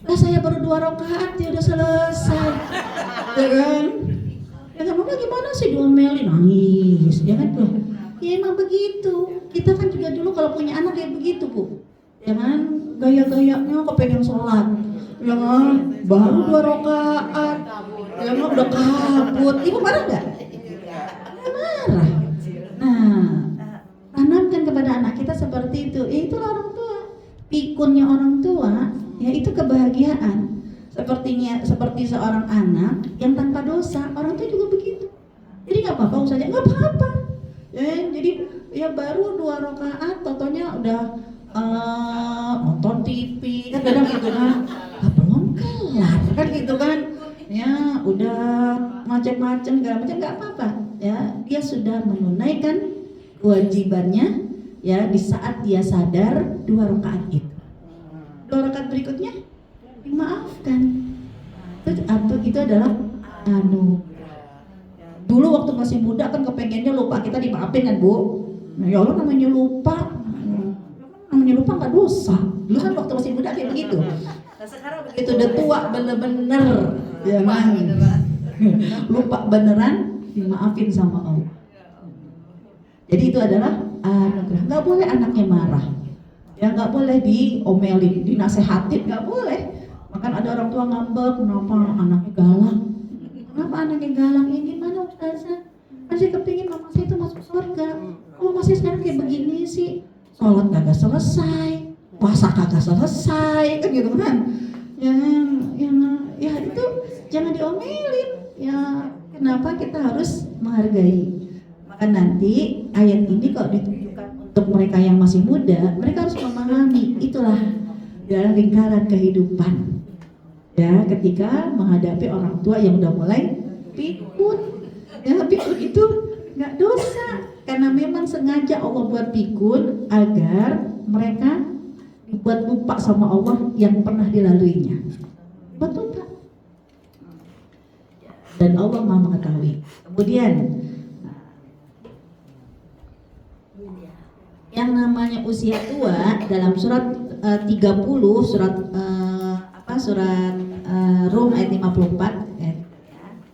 Lah saya baru 2 rakaat dia udah selesai, ya kan? Ya kan mama gimana sih diomelin nangis, ya kan tuh? Ya emang begitu. Kita kan juga dulu kalau punya anak kayak begitu Bu. Jangan gaya-gayanya kepengen sholat, ya kan? Baru 2 rakaat, ya kan udah kabut. Ibu marah nggak? Marah. Nah, tanamkan kepada anak kita seperti itu. Itulah orang tua. Pikunnya orang tua, ya itu kebahagiaan. Seperti seorang anak yang tanpa dosa, orang tua juga begitu. Jadi nggak apa-apa saja, nggak apa-apa. Jadi ya baru 2 rakaat, totonya udah nonton TV, kan kadang gitu kan, belum kelar, kan gitu kan. Ya udah macam-macam, segala macam, nggak apa-apa. Ya dia sudah menunaikan kewajibannya ya di saat dia sadar 2 rakaat itu. 2 rakaat berikutnya dimaafkan. Itu adalah dulu waktu masih muda kan kepengennya lupa kita dimaafin kan Bu. Nah, ya Allah namanya lupa nggak dosa. Dulu kan waktu masih muda kayak begitu. Nah, sekarang begitu udah tua bener-bener ya kan. Lupa beneran dimaafin sama Allah. Jadi itu adalah anugerah. Nggak boleh anaknya marah. Ya nggak boleh diomelin, dinasehatin, nggak boleh. Bahkan ada orang tua ngambek, kenapa anaknya galak? Kenapa anaknya galak? Ya gimana Ustazah? Masih kepingin mama saya itu masuk surga. Kok masih sekarang kayak begini sih? Sholat kagak selesai, puasa kagak selesai, kan gitu kan? Ya itu jangan diomelin. Ya kenapa kita harus menghargai? Maka nanti ayat ini kalau ditujukan untuk mereka yang masih muda, mereka harus memahami itulah dalam lingkaran kehidupan. Ya, ketika menghadapi orang tua yang udah mulai pikun, ya pikun itu nggak dosa, karena memang sengaja Allah buat pikun agar mereka dibuat lupa sama Allah yang pernah dilaluinya. Betul tak? Dan Allah Maha mengetahui. Kemudian yang namanya usia tua dalam surat 30 surat Rum ayat 54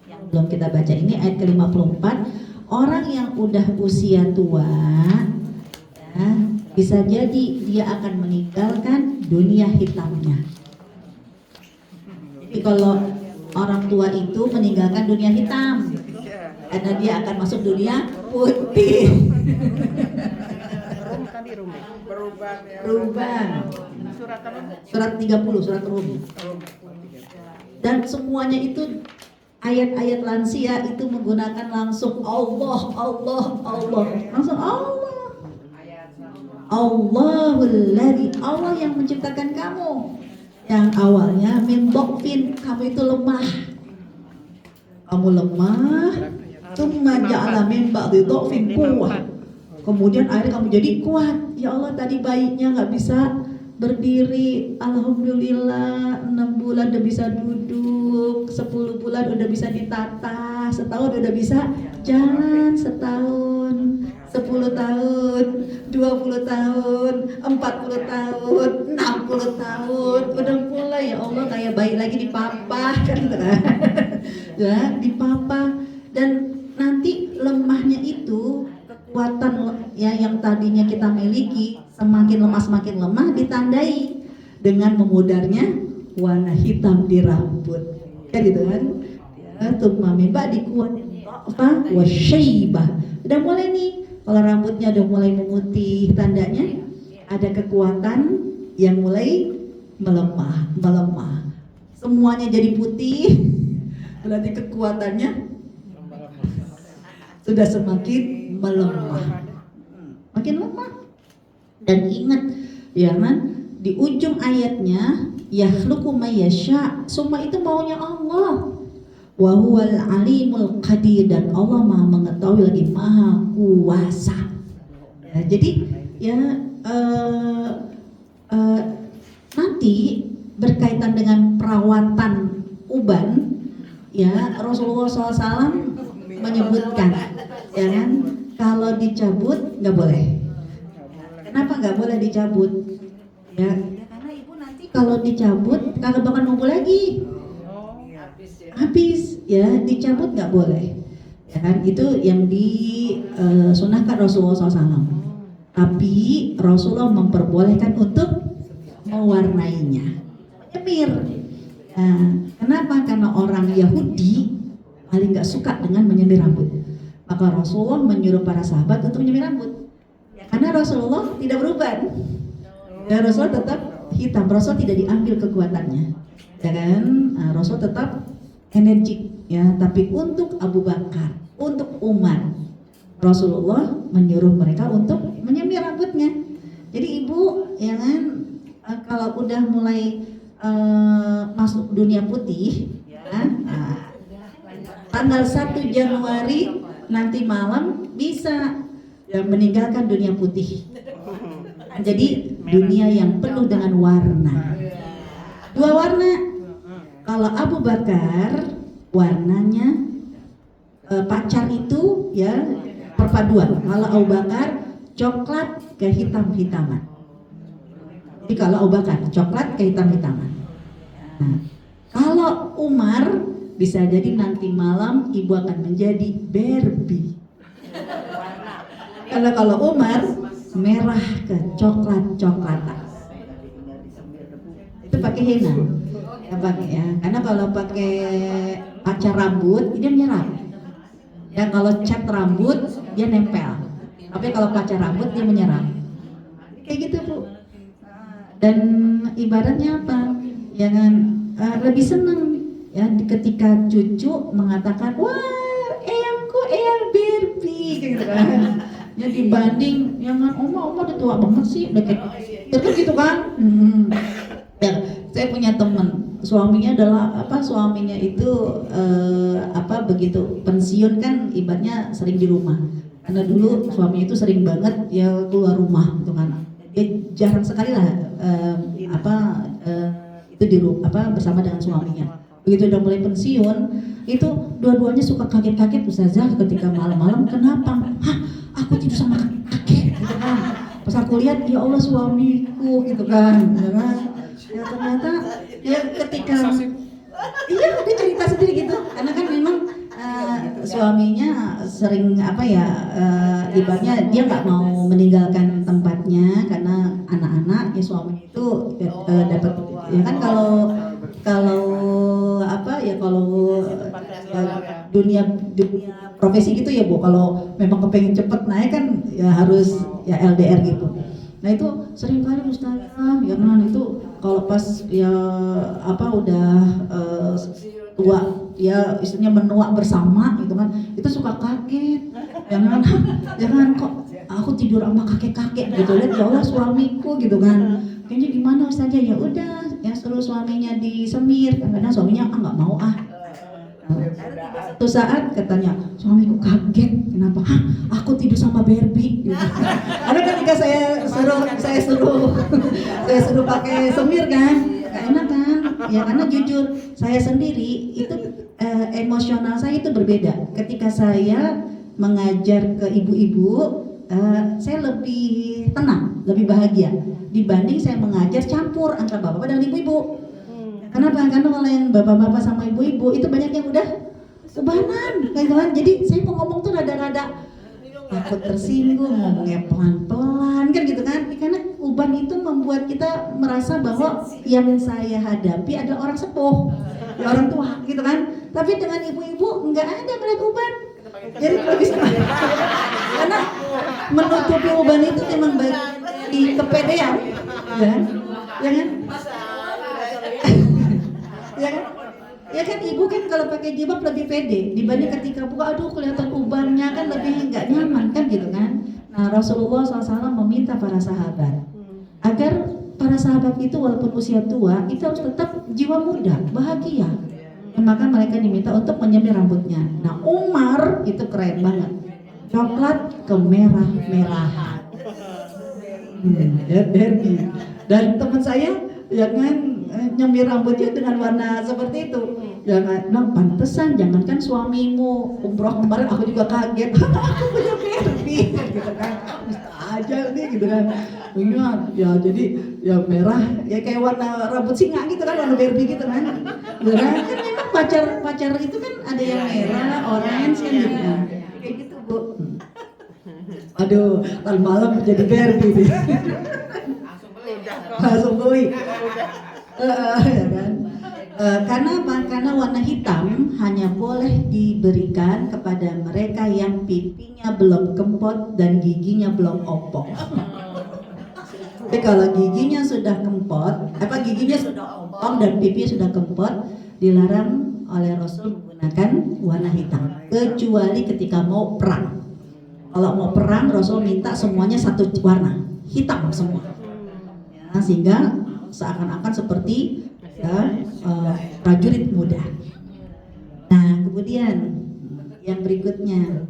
yang belum kita baca ini ayat ke-54, orang yang udah usia tua ya, bisa jadi dia akan meninggalkan dunia hitamnya. Jadi kalau orang tua itu meninggalkan dunia hitam karena dia akan masuk dunia putih. Perubahan. Surat 30 surat Rum. Dan semuanya itu ayat-ayat lansia itu menggunakan langsung Allah. Langsung Allah. Allahul ladzi, Allah yang menciptakan kamu. Yang awalnya min dhafin, kamu itu lemah. Kamu lemah, tsumma ja'ala min ba'di dhafin quwwah. Kemudian akhirnya kamu jadi kuat. Ya Allah, tadi bayinya nggak bisa berdiri, alhamdulillah 6 bulan udah bisa duduk, 10 bulan udah bisa ditata, setahun udah bisa jalan, setahun, 10 tahun, 20 tahun, 40 tahun, 60 tahun, udah mulai ya Allah kayak bayi lagi dipapah kan gitu kan. Ya, dipapah, dan nanti lemahnya itu kekuatan ya yang tadinya kita miliki semakin lemah ditandai dengan memudarnya warna hitam di rambut, kan gitu kan? Ya, tumamimba dikuat apa wasyibah. Udah mulai nih, kalau rambutnya udah mulai memutih, tandanya ada kekuatan yang mulai melemah. Semuanya jadi putih, berarti kekuatannya sudah semakin melemah, makin lemah. Dan ingat ya kan, di ujung ayatnya yakhluqu may yasha, semua itu maunya Allah. Wa huwal alimul qadir, dan Allah Maha mengetahui lagi Maha kuasa. Ya, jadi ya nanti berkaitan dengan perawatan uban ya, Rasulullah SAW menyebutkan ya kan, kalau dicabut nggak boleh. Kenapa nggak boleh dicabut? Ya karena ibu nanti kalau dicabut kagak bakal numbuh lagi. Habis ya, dicabut nggak boleh. Ya kan, itu yang disunahkan Rasulullah SAW. Tapi Rasulullah memperbolehkan untuk mewarnainya, menyemir. Kenapa? Karena orang Yahudi paling nggak suka dengan menyemir rambut. Maka Rasulullah menyuruh para sahabat untuk menyemir rambut. Karena Rasulullah tidak berubah, ya, Rasulullah tetap hitam. Rasul tidak diambil kekuatannya, ya kan? Nah, Rasul tetap energik, ya. Tapi untuk Abu Bakar, untuk Umar, Rasulullah menyuruh mereka untuk menyemir rambutnya. Jadi ibu, ya kan, kalau udah mulai masuk dunia putih, ya, tanggal 1 Januari nanti malam bisa yang meninggalkan dunia putih. Jadi dunia yang penuh dengan warna. 2 warna. Kalau Abu Bakar warnanya pacar itu ya perpaduan. Kalau Abu Bakar coklat ke hitam-hitaman. Jadi kalau Abu Bakar coklat ke hitam-hitaman. Nah, kalau Umar bisa jadi nanti malam ibu akan menjadi Barbie. Karena kalau Umar merah ke coklat-coklatan. Itu pakai henna. Ya pakai ya. Karena kalau pakai pacar rambut dia menyerap. Ya kalau cat rambut dia nempel. Tapi kalau pacar rambut dia menyerap. Kayak gitu Bu. Dan ibaratnya apa? Ya kan lebih senang ya ketika cucu mengatakan wah eyangku eyang Barbie gitu kan. Ya dibanding jangan oma udah tua banget sih udah kayak gitu kan. Ya saya punya teman suaminya adalah suaminya itu begitu pensiun kan ibaratnya sering di rumah karena dulu suaminya itu sering banget ya keluar rumah gitu kan dia jarang sekali lah itu di rumah bersama dengan suaminya. Begitu udah mulai pensiun itu dua-duanya suka kaget-kaget Ustazah ketika malam-malam kenapa? Hah aku tidur sama kakek gitu kan. Pas aku lihat ya Allah suamiku gitu kan ya ternyata ya ketika iya dia cerita sendiri gitu karena kan memang suaminya sering ibaratnya dia nggak mau meninggalkan tempatnya karena anak-anak ya suaminya itu dapat ya kan kalau dunia profesi gitu ya Bu kalau memang kepengen cepet naik kan ya harus ya LDR gitu. Nah itu sering kali Ustazah ya kan itu kalau pas ya udah tua ya istilahnya menua bersama gitu kan itu suka kaget jangan kok aku tidur sama kakek-kakek gitu lihat ya Allah suamiku gitu kan kayaknya gimana Ustazah ya udah ya suruh suaminya disemir karena suaminya nggak mau Suatu saat katanya suamiku kaget kenapa aku tidur sama Barbie gitu. Karena ketika saya suruh pakai semir kan gak enak kan ya karena jujur saya sendiri itu emosional saya itu berbeda ketika saya mengajar ke ibu-ibu saya lebih tenang lebih bahagia dibanding saya mengajar campur antara bapak-bapak dan ibu-ibu. Kenapa? Karena kalau yang bapak-bapak sama ibu-ibu itu banyak yang udah ubanan kayak gitu kan. Jadi saya mau ngomong tuh rada-rada takut tersinggung, ngomongnya pelan-pelan kan gitu kan. Karena uban itu membuat kita merasa bahwa yang saya hadapi adalah orang sepuh, ya orang tua gitu kan. Tapi dengan ibu-ibu nggak ada melihat uban. Jadi lebih senang. Karena menutupi uban itu memang bagi kepedean, ya kan? Ya kan ibu kan kalau pakai jilbab lebih pede dibanding ketika buka aduh kelihatan ubannya kan lebih nggak nyaman kan gitu kan. Nah Rasulullah SAW meminta para sahabat agar para sahabat itu walaupun usia tua itu harus tetap jiwa muda bahagia. Maka mereka diminta untuk menyemir rambutnya. Nah Umar itu keren banget coklat ke merah-merahan Barbie. Dan teman saya ya kan nyemir rambutnya dengan warna seperti itu. Jangan, pantesan jangankan suamimu umroh kemarin aku juga kaget. Aku punya Barbie gitu kan. Bisa aja nih gitu kan. Ya jadi ya merah ya kayak warna rambut singa gitu kan warna Barbie gitu kan. Kan memang pacar itu kan ada yang merah, orange kan gitu kan. Kayak gitu Bu. Aduh, malam jadi Barbie nih. Langsung beli. Ya kan? Karena warna hitam hanya boleh diberikan kepada mereka yang pipinya belum kempot dan giginya belum opok. Tapi kalau giginya sudah kempot, giginya sudah opok dan pipinya sudah kempot, dilarang oleh Rasul menggunakan warna hitam, kecuali ketika mau perang. Kalau mau perang, Rasul minta semuanya satu warna, hitam semua. Ya, sehingga seakan-akan seperti prajurit muda. Nah kemudian yang berikutnya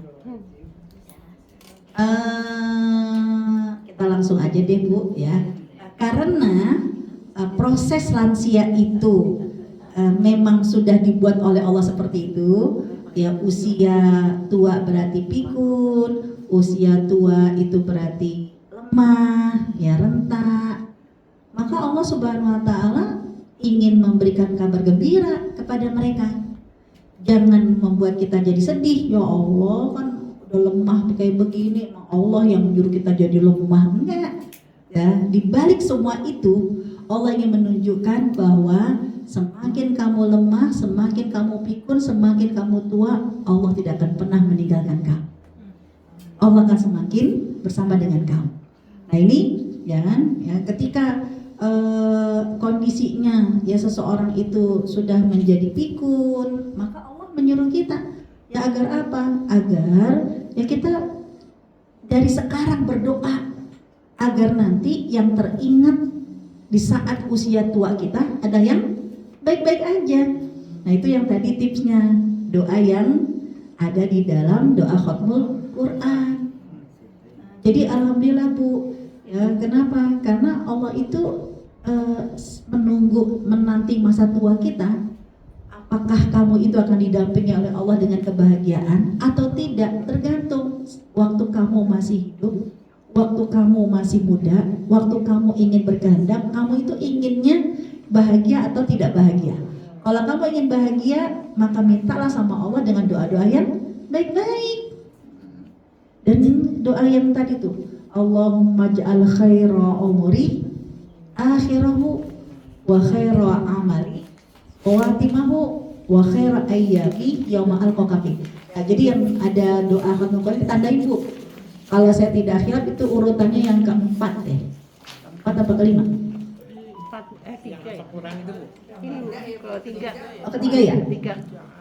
Kita langsung aja deh Bu ya. Karena proses lansia itu memang sudah dibuat oleh Allah seperti itu. Ya, usia tua berarti pikun, usia tua itu berarti lemah, ya renta. Maka Allah Subhanahu wa taala ingin memberikan kabar gembira kepada mereka. Jangan membuat kita jadi sedih. Ya Allah, kan udah lemah kayak begini, emang Allah yang menyuruh kita jadi lemah. Enggak. Ya, di balik semua itu Allah ingin menunjukkan bahwa semakin kamu lemah, semakin kamu pikun, semakin kamu tua, Allah tidak akan pernah meninggalkan kamu. Allah akan semakin bersama dengan kamu. Nah ini, ya kan, ya, ketika kondisinya ya seseorang itu sudah menjadi pikun, maka Allah menyuruh kita ya agar apa? Agar ya kita dari sekarang berdoa agar nanti yang teringat di saat usia tua kita ada yang baik-baik aja. Nah itu yang tadi tipsnya, doa yang ada di dalam doa khatmul Quran. Jadi alhamdulillah Bu, ya kenapa? Karena Allah itu menanti masa tua kita. Apakah kamu itu akan didampingi oleh Allah dengan kebahagiaan atau tidak? Tergantung waktu kamu masih hidup, waktu kamu masih muda, waktu kamu ingin berkehendak, kamu itu inginnya bahagia atau tidak bahagia. Kalau kamu ingin bahagia, maka mintalah sama Allah dengan doa-doa yang baik-baik. Dan doa yang tadi tuh, Allahumma ja'al khaira umuri akhirahu wa khaira amali khawatimahu wa khaira ayyami yauma alqaka fi. Nah, jadi yang ada doa khatmul Quran ditandain Bu. Kalau saya tidak khilaf itu urutannya yang keempat deh. Keempat apa kelima? Tiga ya? Kurang itu Bu. Ini kalau tiga. Oh ketiga ya? Tiga.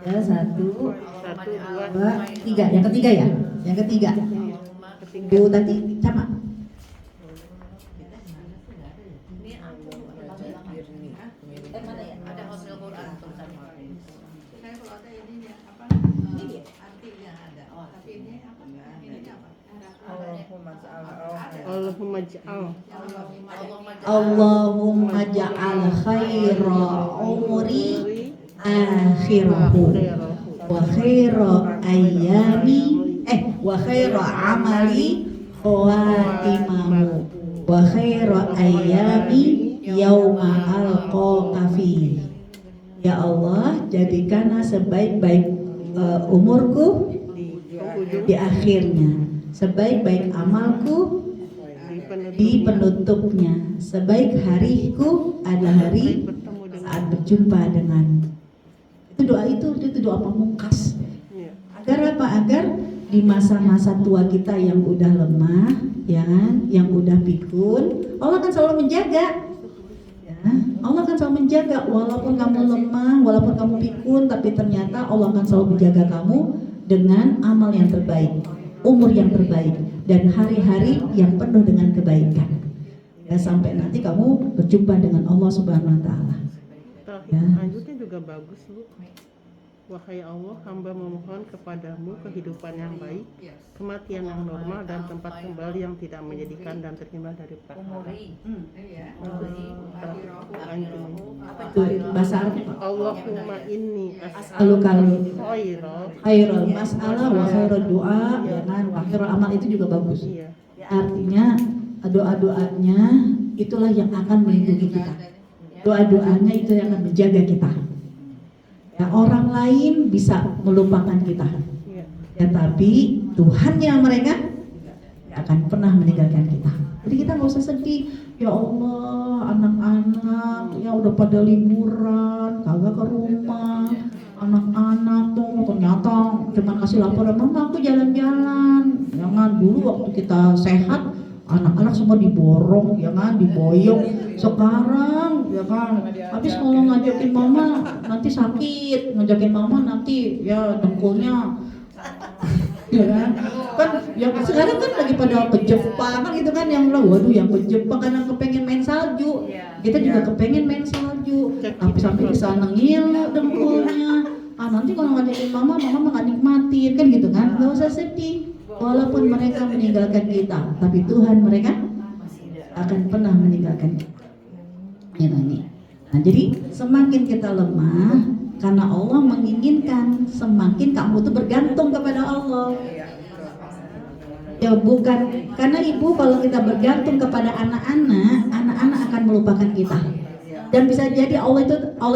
Ya satu, Dua. 2, 3. Yang ketiga ya? Yang ketiga. Bu tadi sama. Allahumma ja'al. Allahumma ja'al khaira umuri akhirahu wa khaira ayyami wa khaira amali khawatimahu wa khaira ayyami yauma alqaka fi. Ya Allah, jadikanlah sebaik-baik umurku di akhirnya, sebaik-baik amalku di penutupnya, sebaik hariku adalah hari saat berjumpa dengan. Itu doa pamungkas. Agar apa? Agar di masa-masa tua kita yang udah lemah, ya kan, yang udah pikun, Allah akan selalu menjaga. Ya, Allah akan selalu menjaga walaupun kamu lemah, walaupun kamu pikun, tapi ternyata Allah akan selalu menjaga kamu dengan amal yang terbaik, umur yang terbaik, dan hari-hari yang penuh dengan kebaikan. Ya, sampai nanti kamu berjumpa dengan Allah Subhanahu wa taala. Ya. Lanjutnya juga bagus Bu. Wahai Allah, hamba memohon kepadamu kehidupan yang baik, kematian yang normal, dan tempat kembali yang tidak menyedihkan dan terhindar dari perkara. Bahasa Arab. Allahumma inni As'alukal khairal. khairul mas'alah wa khairul doa, ya kan, wa khairul amal itu juga bagus. Iya. Artinya doa-doanya itulah yang akan melindungi kita. Doa-doanya itu yang akan menjaga kita. Ya, orang lain bisa melupakan kita. Iya. Ya, tapi Tuhannya mereka tidak akan pernah meninggalkan kita. Jadi kita nggak usah sedih. Ya Allah, anak-anak ya udah pada liburan, kagak ke rumah. Anak-anak tuh ternyata cuma kasih laporan, mama aku jalan-jalan. Jangan dulu waktu kita sehat, anak-anak semua diborong, ya kan, diboyong. Sekarang, ya kan, habis kalau ngajakin mama nanti sakit, ngajakin mama nanti ya dengkulnya, ya kan, yang sekarang kan lagi pada ke Jepang kan gitu kan, yang bilang waduh yang ke Jepang karena kepengen main salju, kita juga kepengen main salju, tapi sampai di sana ngilu dengkulnya. Nanti kalau ngajakin mama nggak nikmatin kan gitu kan, nggak usah sedih. Walaupun mereka meninggalkan kita, tapi Tuhan mereka akan pernah meninggalkan kita. Ya, nih. Nah, jadi semakin kita lemah, karena Allah menginginkan semakin kamu tuh bergantung kepada Allah. Ya bukan, karena ibu kalau kita bergantung kepada anak-anak, anak-anak akan melupakan kita. Dan bisa jadi Allah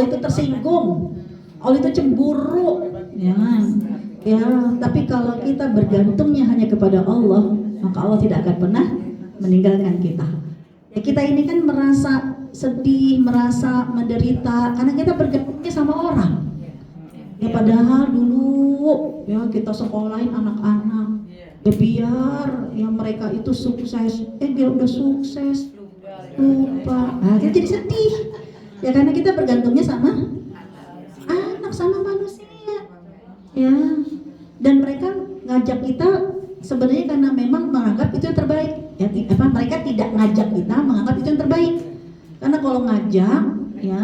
itu tersinggung, Allah itu cemburu, ya kan? Ya, tapi kalau kita bergantungnya hanya kepada Allah, maka Allah tidak akan pernah meninggalkan kita. Ya kita ini kan merasa sedih, merasa menderita karena kita bergantungnya sama orang. Ya padahal dulu ya kita sekolahin anak-anak, ya biar ya mereka itu sukses, dia udah sukses lupa. Nah, kita jadi sedih. Ya karena kita bergantungnya sama anak, sama manusia. Ya, dan mereka ngajak kita sebenarnya karena memang menganggap itu yang terbaik. Ya, mereka tidak ngajak kita menganggap itu yang terbaik. Karena kalau ngajak, ya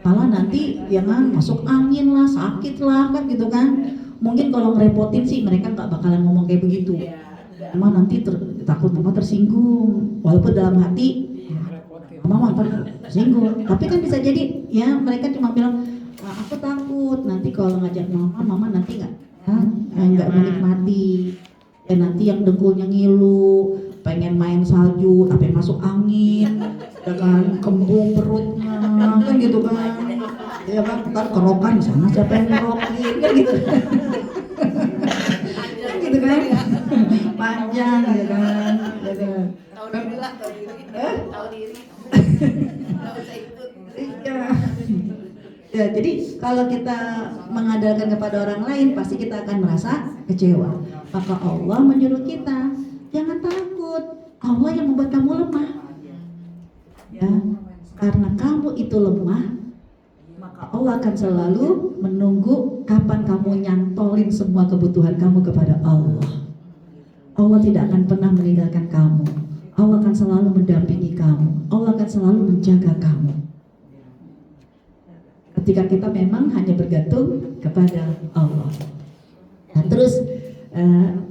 malah nanti ya kan masuk angin lah, sakit lah kan gitu kan. Mungkin kalau ngerepotin sih mereka nggak bakalan ngomong kayak begitu. Emang nanti takut mama tersinggung. Walaupun dalam hati, mama tersinggung. Tapi kan bisa jadi ya mereka cuma bilang, aku takut nanti kalau ngajak mama nanti nggak menikmati. Ya nanti yang dengkulnya ngilu, pengen main salju, sampai masuk angin, dengan kembung perutnya, kan gitu kan. Ya kan, ntar kerokan di sana siapa yang ngerokin, kan gitu. Kan gitu kan, panjang ya kan. Tahu diri lah, tahu diri. Iya. Ya, jadi kalau kita mengandalkan kepada orang lain, pasti kita akan merasa kecewa. Maka Allah menyuruh kita, jangan takut. Allah yang membuat kamu lemah. Ya, karena kamu itu lemah, maka Allah akan selalu menunggu kapan kamu nyantolin semua kebutuhan kamu kepada Allah. Allah tidak akan pernah meninggalkan kamu. Allah akan selalu mendampingi kamu. Allah akan selalu menjaga kamu. Ketika kita memang hanya bergantung kepada Allah. Nah, terus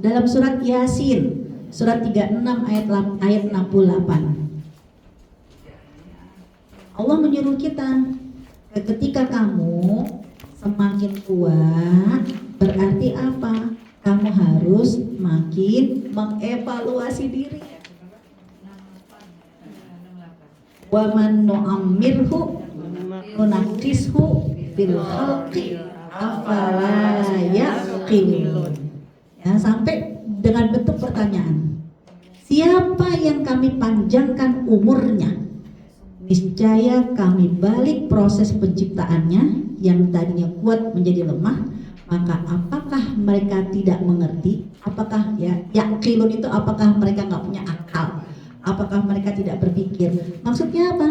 dalam surat Yasin, surat 36 ayat 68, Allah menyuruh kita, ketika kamu semakin kuat, berarti apa? Kamu harus makin mengevaluasi diri. Wa man nu'ammirhu nunaqishu fil khalqi afala yaqilun. Ya, sampai dengan bentuk pertanyaan, siapa yang kami panjangkan umurnya, niscaya kami balik proses penciptaannya yang tadinya kuat menjadi lemah. Maka apakah mereka tidak mengerti? Apakah yaqilun itu apakah mereka nggak punya akal? Apakah mereka tidak berpikir? Maksudnya apa?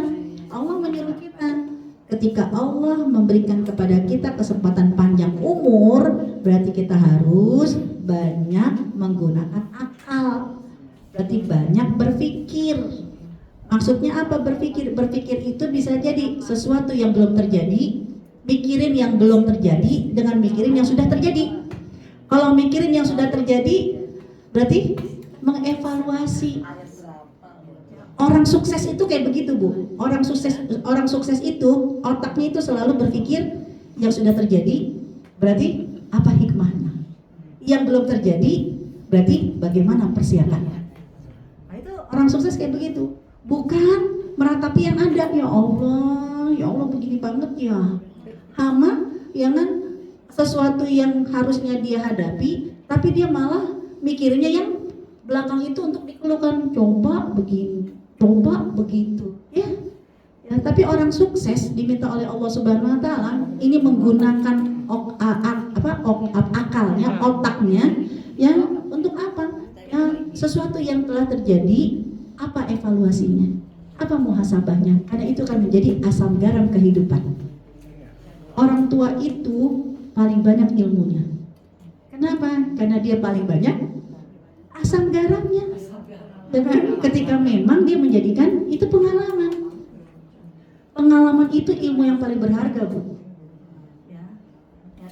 Allah menyuruh kita, ketika Allah memberikan kepada kita kesempatan panjang umur, berarti kita harus banyak menggunakan akal. Berarti banyak berpikir. Maksudnya apa berpikir? Berpikir itu bisa jadi sesuatu yang belum terjadi, mikirin yang belum terjadi dengan mikirin yang sudah terjadi. Kalau mikirin yang sudah terjadi, berarti mengevaluasi. Orang sukses itu kayak begitu, Bu. Orang sukses itu otaknya itu selalu berpikir yang sudah terjadi, berarti apa hikmahnya? Yang belum terjadi, berarti bagaimana persiapannya? Nah, itu orang sukses kayak begitu. Bukan meratapi yang ada, ya Allah begini banget ya. Hama, ya kan, sesuatu yang harusnya dia hadapi, tapi dia malah mikirnya yang belakang itu untuk dikeluhkan, coba begini, coba begitu, ya. Tapi orang sukses diminta oleh Allah Subhanahu Wa Taala ini menggunakan akalnya, otaknya, ya untuk apa? Ya, sesuatu yang telah terjadi, apa evaluasinya, apa muhasabahnya? Karena itu akan menjadi asam garam kehidupan. Orang tua itu paling banyak ilmunya. Kenapa? Karena dia paling banyak asam garamnya. Dan ketika memang dia menjadikan itu pengalaman. Pengalaman itu ilmu yang paling berharga, Bu.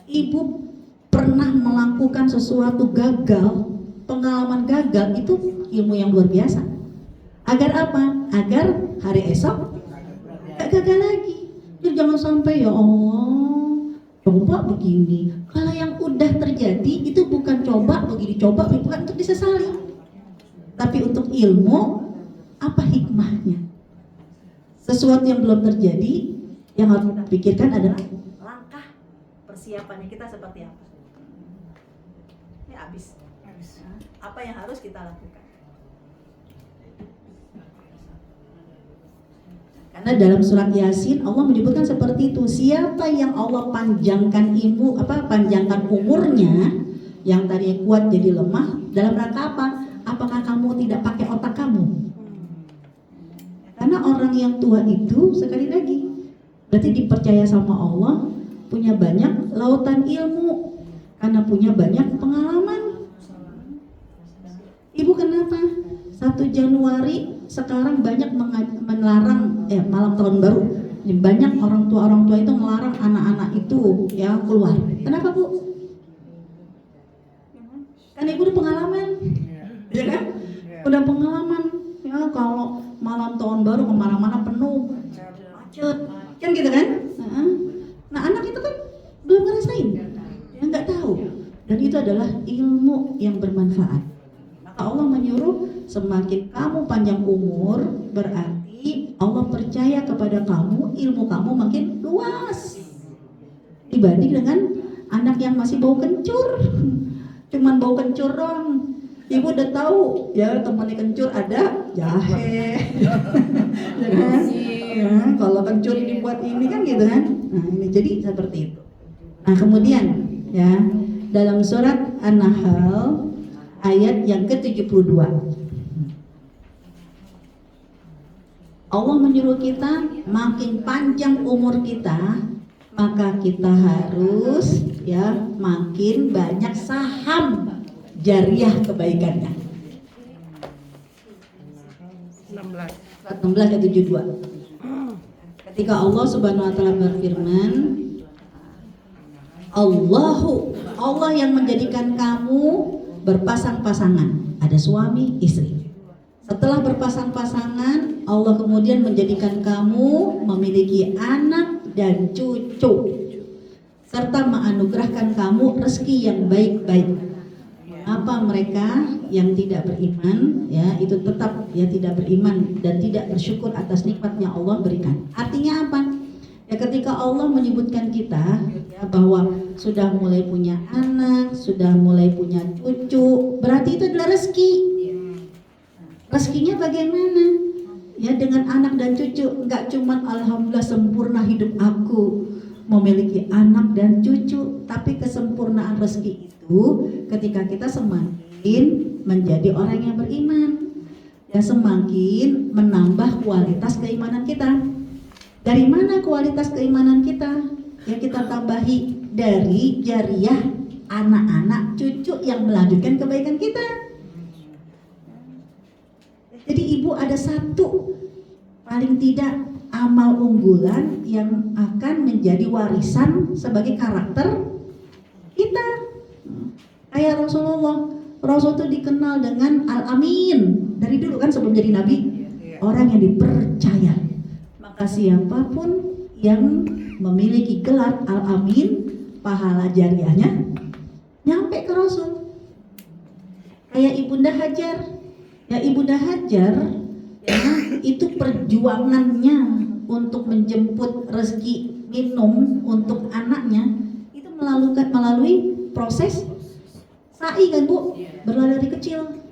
Ibu pernah melakukan sesuatu gagal, pengalaman gagal itu ilmu yang luar biasa. Agar apa? Agar hari esok gak gagal lagi. Jadi jangan sampai ya Allah coba begini. Kalau yang udah terjadi itu bukan coba begini, coba bukan untuk disesali, tapi untuk ilmu. Apa hikmahnya? Sesuatu yang belum terjadi, yang harus kita pikirkan adalah langkah persiapannya kita seperti apa. Ini habis. Apa yang harus kita lakukan? Karena dalam surat Yasin Allah menyebutkan seperti itu. Siapa yang Allah panjangkan panjangkan umurnya, yang tadinya kuat jadi lemah, dalam rangka apa? Apakah kamu tidak pakai otak kamu? Karena orang yang tua itu sekali lagi berarti dipercaya sama Allah, punya banyak lautan ilmu, karena punya banyak pengalaman. Ibu kenapa 1 Januari sekarang banyak melarang malam tahun baru, banyak orang tua itu melarang anak-anak itu ya keluar. Kenapa Bu? Kan ibu udah pengalaman, ya kan? Udah pengalaman ya, kalau malam tahun baru kemana-mana penuh macet, kan gitu kan? Nah anak itu kan belum ngerasain, ya nggak tahu, dan itu adalah ilmu yang bermanfaat. Maka Allah menyuruh semakin kamu panjang umur, berarti Allah percaya kepada kamu, ilmu kamu makin luas dibanding dengan anak yang masih bau kencur, cuman bau kencur doang. Ibu udah tahu ya temannya kencur ada jahe, ya kan? Ya, kalau kencur dibuat ini kan gitu kan. Nah ini jadi seperti itu. Nah kemudian ya dalam surat An-Nahl ayat yang ke-72 Allah menyuruh kita makin panjang umur kita, maka kita harus ya makin banyak saham jariah kebaikannya. 16 ayat 72. Ketika Allah Subhanahu wa taala berfirman, Allah yang menjadikan kamu berpasang-pasangan, ada suami, istri. Setelah berpasang-pasangan, Allah kemudian menjadikan kamu memiliki anak dan cucu, serta menganugerahkan kamu rezeki yang baik-baik. Apa mereka yang tidak beriman ya itu tetap ya tidak beriman dan tidak bersyukur atas nikmat yang Allah berikan. Artinya apa? Ya ketika Allah menyebutkan kita ya, bahwa sudah mulai punya anak, sudah mulai punya cucu, berarti itu adalah rezeki. Rezekinya bagaimana? Ya dengan anak dan cucu, enggak cuman alhamdulillah sempurna hidup aku memiliki anak dan cucu, tapi kesempurnaan rezeki itu ketika kita semakin menjadi orang yang beriman, ya semakin menambah kualitas keimanan kita. Dari mana kualitas keimanan kita? Ya kita tambahi dari jariah anak-anak cucu yang melanjutkan kebaikan kita. Jadi ibu ada satu paling tidak amal unggulan yang akan menjadi warisan sebagai karakter kita. Kayak Rasul itu dikenal dengan Al-Amin dari dulu kan sebelum jadi nabi, orang yang dipercaya. Maka siapapun yang memiliki gelar Al-Amin, pahala jariahnya nyampe ke Rasul. Kayak Ibunda Hajar, ya Ibunda Hajar ya, itu perjuangannya untuk menjemput rezeki minum untuk anaknya itu melalui proses sa'i kan Bu, berlari kecil.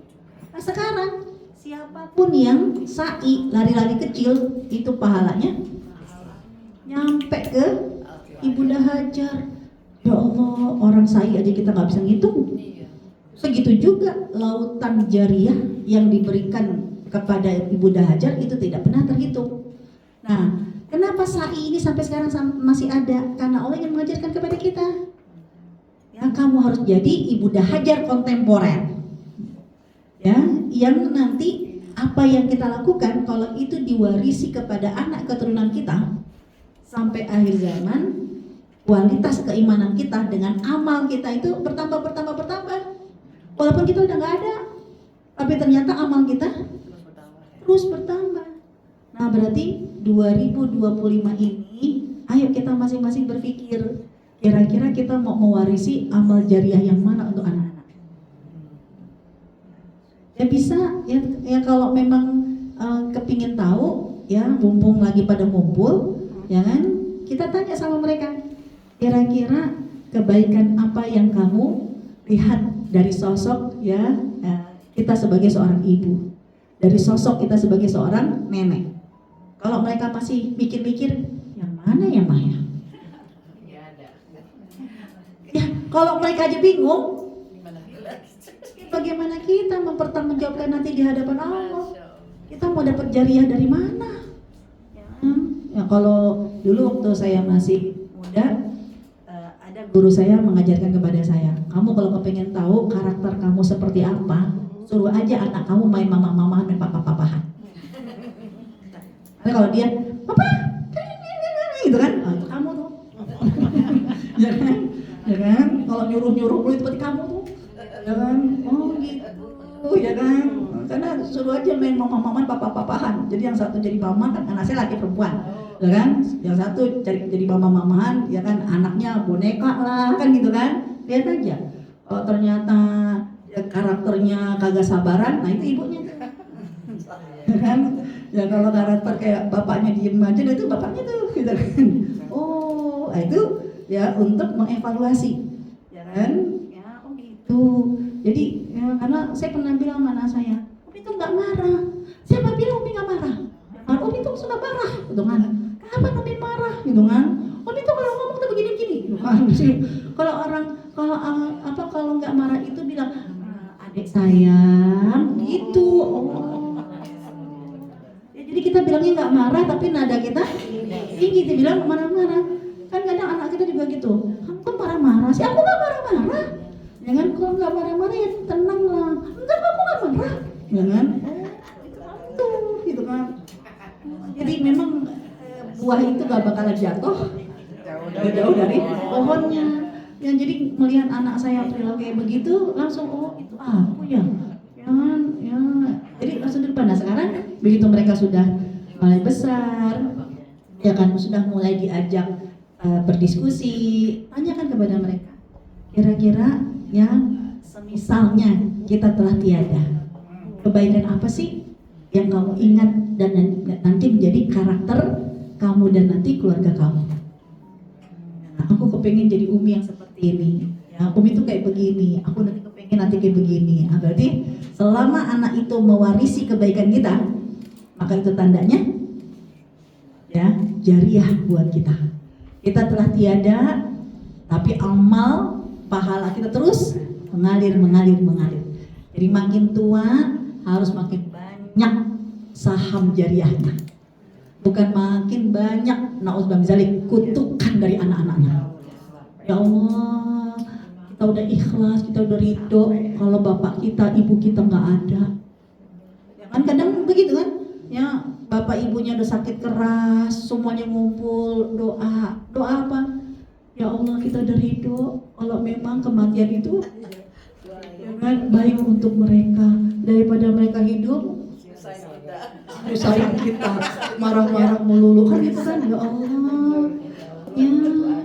Nah sekarang siapapun yang sa'i lari-lari kecil itu pahalanya nyampe ke Ibunda Hajar. Ya Allah, orang sa'i aja kita nggak bisa ngitung. Segitu juga lautan jariah yang diberikan kepada Ibunda Hajar itu tidak pernah terhitung. Nah, kenapa sa'i ini sampai sekarang masih ada? Karena Allah yang mengajarkan kepada kita. Ya, kamu harus jadi Ibunda Hajar kontemporer. Ya, yang nanti apa yang kita lakukan kalau itu diwarisi kepada anak keturunan kita sampai akhir zaman, kualitas keimanan kita dengan amal kita itu bertambah. Walaupun kita udah nggak ada, tapi ternyata amal kita terus bertambah. Nah berarti 2025 ini, ayo kita masing-masing berpikir, kira-kira kita mau mewarisi amal jariah yang mana untuk anak-anak. Ya bisa, ya kalau memang kepingin tahu, ya mumpung lagi pada ngumpul, ya kan, kita tanya sama mereka, kira-kira kebaikan apa yang kamu lihat dari sosok ya kita sebagai seorang ibu, dari sosok kita sebagai seorang nenek. Kalau mereka masih mikir-mikir, yang mana ya Maya? Ya, kalau mereka aja bingung, bagaimana kita mempertanggungjawabkan nanti di hadapan Allah? Kita mau dapat jariah dari mana? Ya, kalau dulu waktu saya masih muda, ada guru saya mengajarkan kepada saya, kamu kalau kepengen tahu karakter kamu seperti apa, suruh aja anak kamu main mama-mamahan, main papa-papahan. Karena kalau dia, papa, gitu kan, itu kamu tuh. Ya kan? Ya kan? Kalau nyuruh-nyuruh itu seperti kamu tuh. Ya kan? Oh gitu, ya kan? Karena suruh aja main mama-mamahan, papa-papahan. Jadi yang satu jadi mama kan, anak saya laki perempuan. Ya kan? Yang satu jadi mama-mamahan, ya kan, anaknya boneka lah, kan gitu kan? Lihat aja. Kalau ternyata ya, karakternya kagak sabaran, nah itu ibunya tuh. Ya kan? Ya kalau karakter kayak bapaknya diem aja, nah itu bapaknya tuh, gitu kan? Oh, nah itu ya untuk mengevaluasi, ya kan? Ya, oh gitu. Jadi ya, karena saya pernah bilang sama anak saya, Umi tuh nggak marah. Siapa bilang Umi nggak marah? Kan Umi tuh suka marah, gitu kan? Kapan Umi marah, gitu kan? Umi tuh kalau ngomong tuh begini-begini, gitu kan? Kalau orang kalau nggak marah itu bilang, adik sayang, gitu. Oh. Jadi kita bilangnya nggak marah, tapi nada kita tinggi, dia bilang marah-marah. Kan kadang anak kita juga gitu, kamu kok marah-marah sih? Aku nggak marah-marah. Jangan kalau nggak marah-marah ya tenang lah. Enggak, kamu nggak marah. Jangan. Itu kamu tuh, gitu kan. Jadi memang buah itu nggak bakalan jatuh jauh dari pohonnya. Ya jadi melihat anak saya perilaku kayak begitu, langsung oh itu aku ya. Jangan, ya. Jadi langsung di depan. Nah sekarang begitu mereka sudah mulai besar, ya kan sudah mulai diajak berdiskusi, tanyakan kepada mereka, kira-kira ya semisalnya kita telah tiada, kebaikan apa sih yang kamu ingat dan nanti menjadi karakter kamu dan nanti keluarga kamu. Nah, aku kepengen jadi Umi yang seperti ini. Ya, Umi itu kayak begini. Aku nanti kayak begini. Nah, berarti selama anak itu mewarisi kebaikan kita, maka itu tandanya ya jariah buat kita. Kita telah tiada, tapi amal pahala kita terus mengalir. Jadi makin tua harus makin banyak saham jariahnya, bukan makin banyak na'udzubillah misalnya kutukan dari anak-anaknya. Ya Allah, kita udah ikhlas, kita udah ridho kalau bapak kita, ibu kita nggak ada. Ya kan kadang begitu kan? Ya bapak ibunya udah sakit keras, semuanya ngumpul doa apa? Ya Allah, kita udah ridho kalau memang kematian itu ya kan, baik untuk mereka daripada mereka hidup nyusahin kita, marah-marah melulu kan itu kan. Ya Allah, ya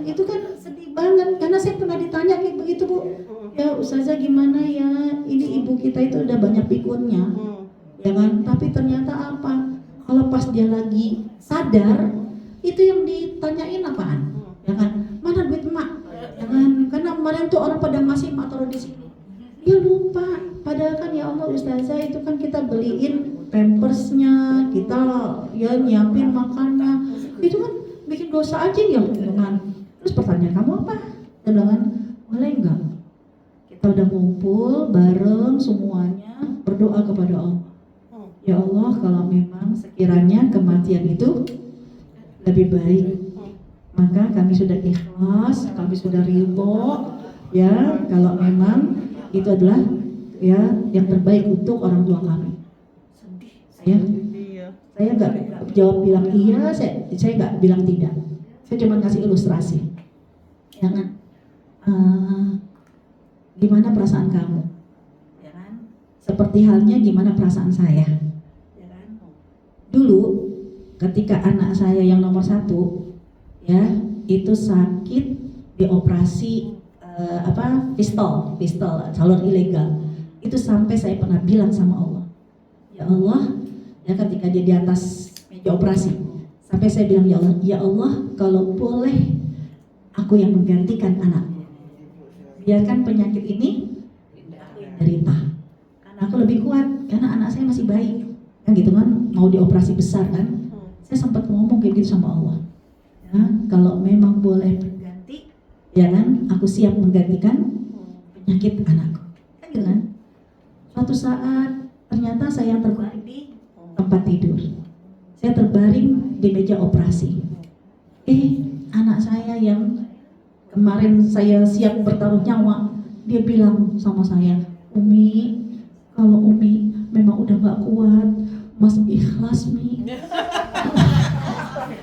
itu kan sedih banget. Karena saya pernah ditanya kayak begitu Bu, ya Ustazah gimana ya, ini ibu kita itu udah banyak pikunnya, ya kan, tapi ternyata apa, kalau pas dia lagi sadar itu yang ditanyain apaan, ya kan, mana duit emak, ya kan, karena kemarin tuh orang pada ngasih emak taruh di sini, dia lupa. Padahal kan ya Allah Ustazah itu kan kita beliin pampersnya, kita ya nyiapin makannya, itu kan bikin dosa aja ya, kan. Terus pertanyaan kamu apa? Dia bilang kan, boleh enggak kita udah ngumpul bareng semuanya berdoa kepada Allah, ya Allah kalau memang sekiranya kematian itu lebih baik, maka kami sudah ikhlas, kami sudah ridho ya kalau memang itu adalah ya yang terbaik untuk orang tua kami. Saya nggak jawab bilang iya, saya nggak bilang tidak, saya cuma kasih ilustrasi, ya kan? Gimana perasaan kamu? Seperti halnya gimana perasaan saya. Dulu ketika anak saya yang nomor 1 ya itu sakit dioperasi pistol salur ilegal, itu sampai saya pernah bilang sama Allah, ya Allah, ya ketika dia di atas meja operasi, sampai saya bilang, ya Allah kalau boleh aku yang menggantikan anakku, biarkan penyakit ini derita, karena aku lebih kuat, karena anak saya masih bayi kan gitu kan, mau dioperasi besar kan. Saya sempat ngomong kayak gitu sama Allah, ya, kalau memang boleh berganti, ya kan, aku siap menggantikan penyakit anakku, kan gitu kan. Suatu saat ternyata saya terbaring di tempat tidur, saya terbaring di meja operasi. Anak saya yang kemarin saya siap bertaruh nyawa, dia bilang sama saya, Umi, kalau Umi memang udah gak kuat, Mas ikhlas Mi.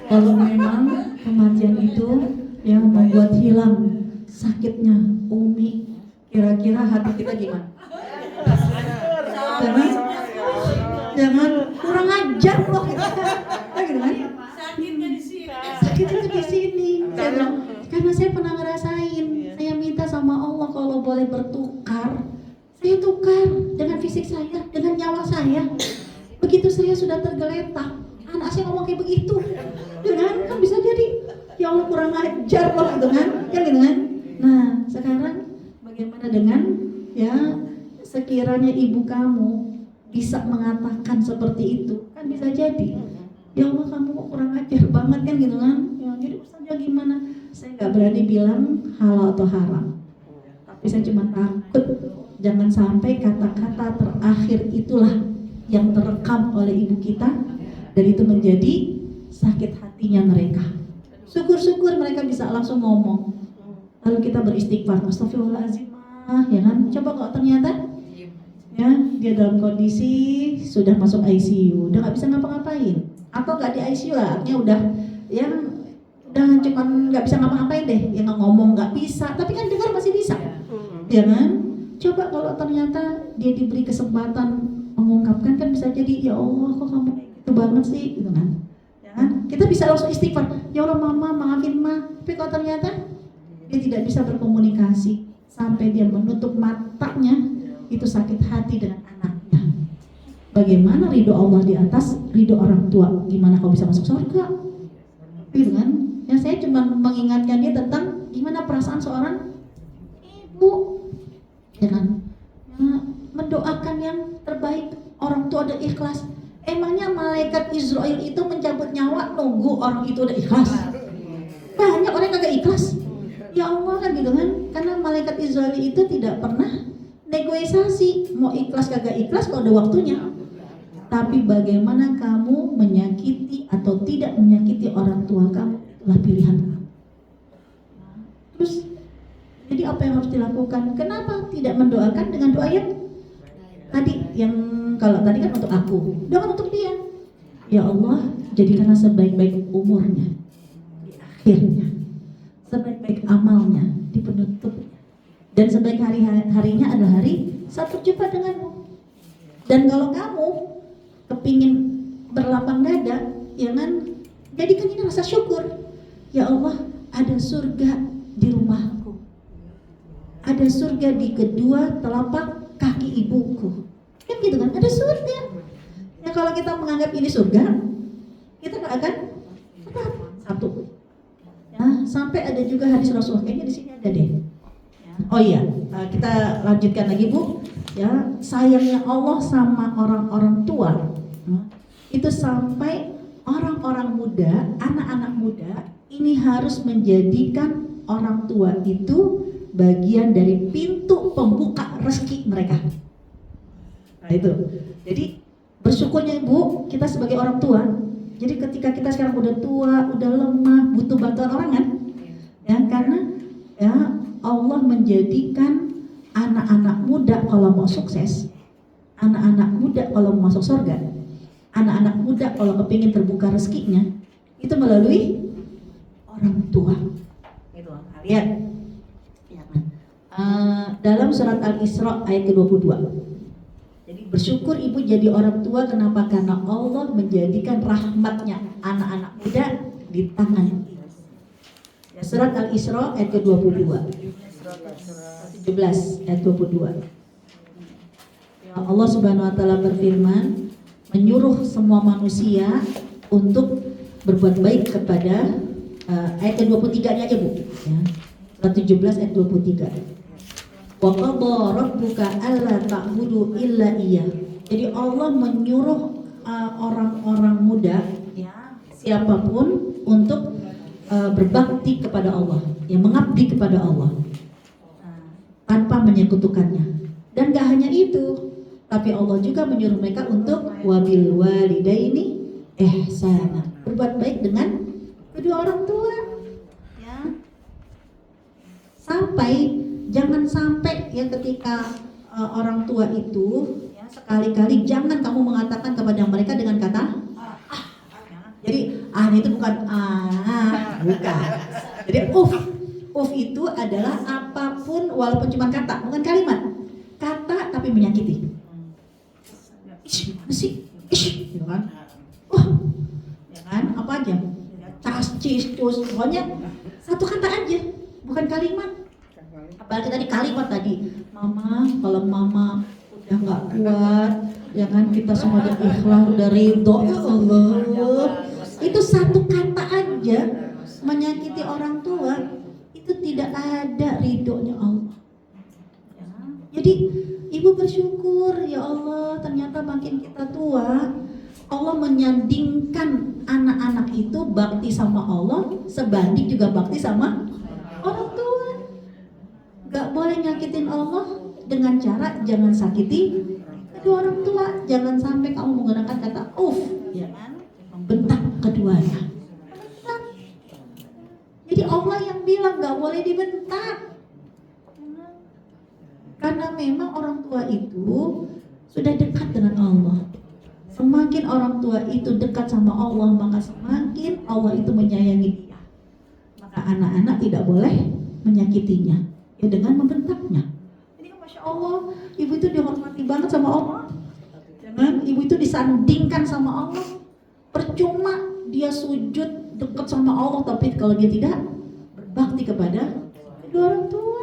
Kalau memang kematian itu yang membuat hilang sakitnya Umi, kira-kira hati kita gimana? Jangan kurang ajar loh, gitu kan? Sakitnya di sini. Sakitnya di sini. Karena saya pernah ngerasain, saya minta sama Allah kalau boleh bertukar, saya tukar dengan fisik saya, dengan nyawa saya. Begitu saya sudah tergeletak, anak saya ngomong kayak begitu, kan bisa jadi, ya Allah kurang ajar loh, gitu kan gitu kan. Nah sekarang bagaimana dengan ya sekiranya ibu kamu bisa mengatakan seperti itu, kan bisa jadi, ya Allah kamu kurang ajar banget kan gitu kan. Ya, jadi Ustazah gimana? Saya nggak berani bilang halal atau haram, tapi saya cuma takut jangan sampai kata-kata terakhir itulah yang terekam oleh ibu kita, dan itu menjadi sakit hatinya mereka. Syukur-syukur mereka bisa langsung ngomong, lalu kita beristighfar, astagfirullahaladzim, ya kan. Coba kok ternyata ya dia dalam kondisi sudah masuk ICU, udah nggak bisa ngapa-ngapain, atau nggak di ICU lah, artinya udah cuman nggak bisa ngapa-ngapain deh, yang ngomong nggak bisa, tapi kan dengar masih bisa, ya kan. Coba kalau ternyata dia diberi kesempatan mengungkapkan, kan bisa jadi, ya Allah kok kamu gitu banget sih, gitu kan. Ya kan? Kita bisa langsung istighfar, ya Allah mama maafin ma. Tapi kalau ternyata dia tidak bisa berkomunikasi sampai dia menutup matanya, itu sakit hati dengan anaknya. Bagaimana ridho Allah di atas ridho orang tua? Gimana kau bisa masuk surga? Gitu kan? Ya saya cuma mengingatkan dia tentang gimana perasaan seorang ibu, ya kan? Ya, mendoakan yang terbaik, orang tua udah ikhlas. Emangnya malaikat Israel itu mencabut nyawa nunggu orang itu udah ikhlas? Banyak orang yang kagak ikhlas. Ya Allah kan gitu kan, karena malaikat Israel itu tidak pernah negosiasi mau ikhlas kagak ikhlas kalau ada waktunya. Tapi bagaimana kamu menyakiti atau tidak menyakiti orang tua kamu, itulah pilihan kamu. Terus jadi apa yang harus dilakukan? Kenapa tidak mendoakan dengan doa yang tadi, yang kalau tadi kan untuk aku, doakan untuk dia. Ya Allah, jadikanlah sebaik-baik umurnya di akhirnya, sebaik-baik amalnya di penutupnya, dan sebaik harinya adalah hari saat berjumpa denganmu. Dan kalau kamu kepingin berlapang dada, ya kan, jadikan ini rasa syukur. Ya Allah, ada surga di rumahku, ada surga di kedua telapak kaki ibuku, kan gitu kan, ada surga. Ya kalau kita menganggap ini surga, kita nggak akan satu. Ya, sampai ada juga hadis Rasulullah, kayaknya di sini ada deh. Oh iya, kita lanjutkan lagi Bu. Ya, sayangnya Allah sama orang-orang tua itu sampai orang-orang muda, anak-anak muda ini harus menjadikan orang tua itu bagian dari pintu pembuka rezeki mereka. Nah itu, jadi bersyukurnya Ibu, kita sebagai orang tua. Jadi ketika kita sekarang udah tua, udah lemah, butuh bantuan orang kan, ya karena ya Allah menjadikan anak-anak muda kalau mau sukses, anak-anak muda kalau mau masuk surga, anak-anak muda kalau kepingin terbuka rezekinya, itu melalui orang tua. Itu lihat. Dalam surat Al-Isra ayat ke-22. Jadi Bersyukur ibu jadi orang tua, kenapa? Karena Allah menjadikan rahmatnya anak-anak muda di tangan ibu. Ya, surat Al-Isra ayat ke-22, 17 ayat 22. Ya, Allah Subhanahu wa taala berfirman, menyuruh semua manusia untuk berbuat baik kepada ayat ke-23-nya aja Bu. Ya. Surat 17 ayat 23. Wa qadha rabbuka alla ta'budu illa iyyah. Jadi Allah menyuruh orang-orang muda, ya, siapapun untuk berbakti kepada Allah, ya, mengabdi kepada Allah tanpa menyekutukannya. Dan gak hanya itu, tapi Allah juga menyuruh mereka untuk wabil walidaini ihsana, berbuat baik dengan kedua orang tua, ya. Jangan sampai ya ketika orang tua itu, ya, sekali-kali jangan kamu mengatakan kepada mereka dengan kata jadi itu bukan bukan. Jadi uf itu adalah apapun walaupun cuma kata, bukan kalimat. Kata tapi menyakiti. Mana sih? Gitu kan? Ya kan? Apa aja? Cis, pokoknya satu kata aja, bukan kalimat. Apalagi tadi kalimat tadi, mama, kalau mama udah nggak kuat, ya kan, kita semua udah ikhlas, udah ridho, ya Allah. Itu satu kata aja menyakiti orang tua, itu tidak ada ridhonya Allah. Ya. Jadi ibu bersyukur, ya Allah, ternyata makin kita tua, Allah menyandingkan anak-anak itu bakti sama Allah sebanding juga bakti sama orang tua. Gak boleh nyakitin Allah dengan cara jangan sakiti kedua orang tua. Jangan sampai kamu menggunakan kata ya kan, membentak keduanya. Bentak. Jadi Allah yang bilang gak boleh dibentak. Karena memang orang tua itu sudah dekat dengan Allah. Semakin orang tua itu dekat sama Allah, maka semakin Allah itu menyayangi dia. Maka anak-anak tidak boleh menyakitinya, ya dengan membentaknya. Jadi Masya Allah, ibu itu dihormati banget sama Allah. Jangan, ibu itu disandingkan sama Allah. Percuma dia sujud dekat sama Allah, tapi kalau dia tidak berbakti kepada kedua orang tua.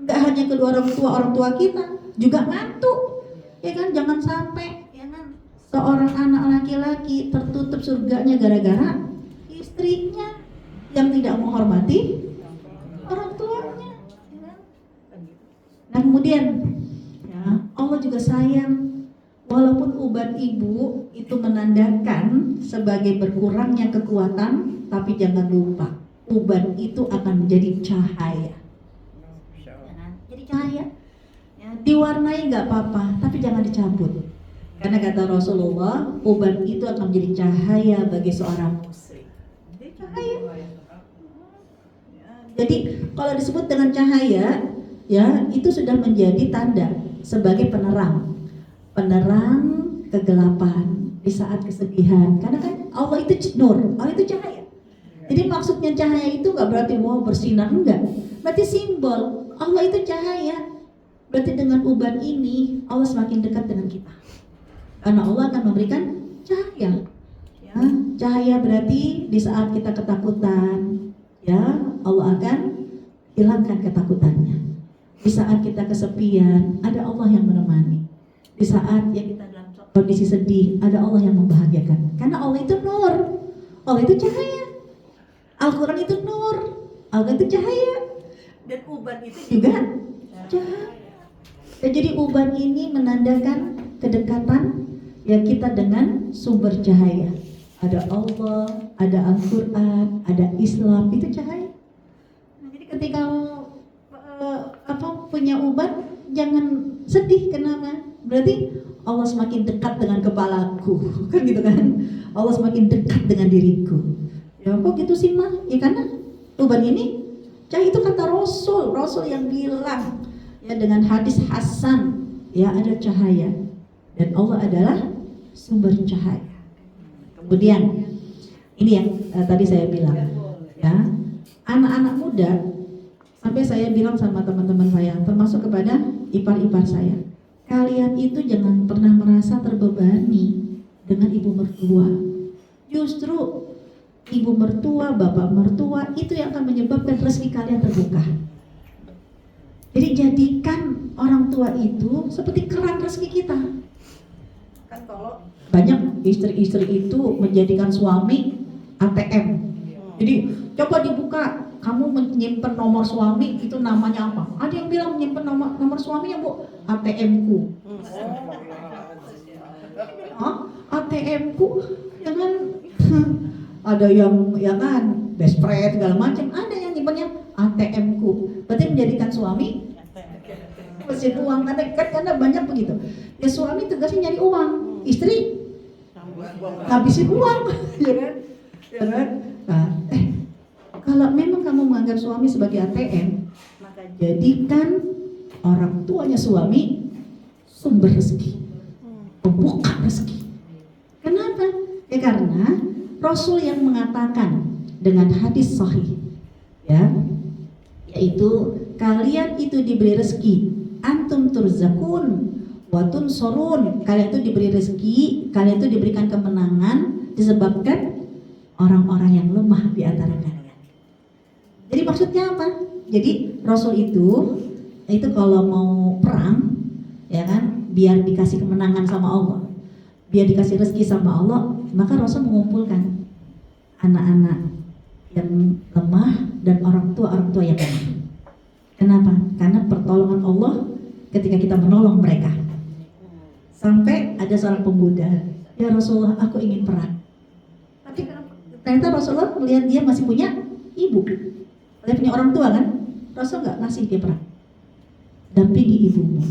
Enggak hanya kedua orang tua kita, juga mantu. Ya kan, jangan sampai ya kan, seorang anak laki-laki tertutup surganya gara-gara istrinya yang tidak menghormati orang tuanya. Nah kemudian ya, Allah juga sayang, walaupun uban ibu itu menandakan sebagai berkurangnya kekuatan, tapi jangan lupa uban itu akan menjadi cahaya. Jadi cahaya, ya, diwarnai nggak apa-apa, tapi jangan dicabut. Karena kata Rasulullah, uban itu akan menjadi cahaya bagi seorang muslim. Jadi cahaya. Jadi kalau disebut dengan cahaya, ya itu sudah menjadi tanda sebagai penerang kegelapan di saat kesedihan. Karena kan Allah itu nur, Allah itu cahaya. Jadi maksudnya cahaya itu nggak berarti wow bersinar, enggak. Berarti simbol Allah itu cahaya. Berarti dengan uban ini Allah semakin dekat dengan kita. Karena Allah akan memberikan cahaya. Ya, cahaya berarti di saat kita ketakutan, ya Allah akan hilangkan ketakutannya. Di saat kita kesepian, ada Allah yang menemani. Di saat ya kita dalam kondisi sedih, ada Allah yang membahagiakan. Karena Allah itu nur, Allah itu cahaya. Al-Quran itu nur, Al-Quran itu cahaya. Dan uban itu juga cahaya. Dan jadi uban ini menandakan kedekatan ya kita dengan sumber cahaya. Ada Allah, ada Al-Quran, ada Islam, itu cahaya. Nah, jadi ketika punya uban, jangan sedih. Kenapa? Berarti Allah semakin dekat dengan kepalaku, kan gitu kan? Allah semakin dekat dengan diriku. Ya kok gitu sih mah? Ya karena uban ini cahaya, itu kata Rasul yang bilang ya dengan hadis Hasan, ya ada cahaya dan Allah adalah sumber cahaya. Kemudian ini yang tadi saya bilang, ya anak-anak muda, sampai saya bilang sama teman-teman saya, termasuk kepada ipar-ipar saya, kalian itu jangan pernah merasa terbebani dengan ibu mertua. Justru ibu mertua, bapak mertua itu yang akan menyebabkan rezeki kalian terbuka. Jadi jadikan orang tua itu seperti keran rezeki kita. Kan kalau banyak istri-istri itu menjadikan suami ATM. Jadi coba dibuka, kamu menyimpan nomor suami itu namanya apa? Ada yang bilang menyimpan nomor suaminya, Bu, ATM-ku. ATM-ku, jangan. Ada yang ya kan best friend segala macam, ada yang nyimpannya ATM-ku. Berarti menjadikan suami mesin uang, karena banyak begitu. Ya suami tugasnya nyari uang, istri habisin uang, ya kan? Ya kan? Nah, kalau memang kamu menganggap suami sebagai ATM, maka jadikan orang tuanya suami sumber rezeki, pembuka rezeki. Kenapa? Ya karena Rasul yang mengatakan dengan hadis sahih, ya, yaitu kalian itu diberi rezeki, antum turzakun wa tunsurun, kalian itu diberi rezeki, kalian itu diberikan kemenangan disebabkan orang-orang yang lemah di antara kalian. Jadi maksudnya apa? Jadi Rasul itu kalau mau perang, ya kan, biar dikasih kemenangan sama Allah, biar dikasih rezeki sama Allah, maka Rasul mengumpulkan anak-anak yang lemah dan orang tua yang lemah. Kenapa? Karena pertolongan Allah ketika kita menolong mereka. Sampai ada seorang pemuda, ya Rasulullah, aku ingin perang. Tapi ternyata Rasulullah melihat dia masih punya ibu, dia punya orang tua kan. Rasul nggak ngasih dia perang. Dampingi ibumu,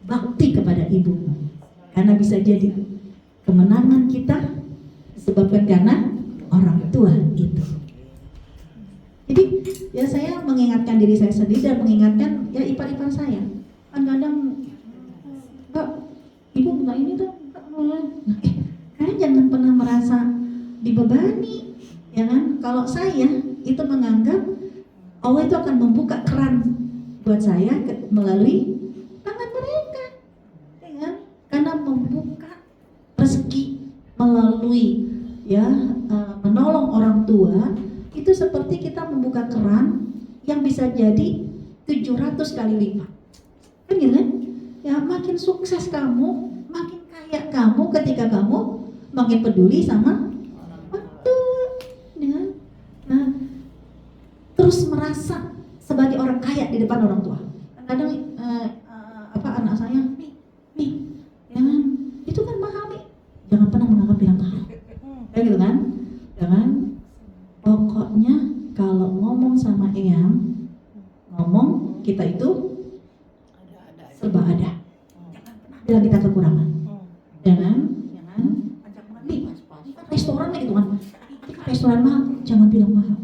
bakti kepada ibumu, karena bisa jadi kemenangan kita disebabkan karena orang tua itu. Jadi ya saya mengingatkan diri saya sendiri dan mengingatkan ya ipar-ipar saya. Kadang-kadang, Mbak, ibu minta ini tuh, kalian jangan pernah merasa dibebani, ya kan? Kalau saya itu menganggap Allah itu akan membuka keran buat saya melalui tangan mereka, ya kan? Karena membuka rezeki melalui menolong orang tua itu seperti kita membuka keran yang bisa jadi 700 kali lipat. Kan gitu kan? Ya makin sukses kamu, makin kaya kamu ketika kamu makin peduli sama waktu, ya. Nah, terus merasa sebagai orang kaya di depan orang tua. Kadang anak saya, nih, jangan, itu kan mahal nih, jangan pernah menganggap bilang mahal, kayak gitu kan? Jangan. Pokoknya kalau ngomong sama Eyang, ngomong kita itu serba ada. Jangan pernah bilang kita kekurangan. Jangan nih, restoran gitu kan, restoran mahal, jangan bilang mahal.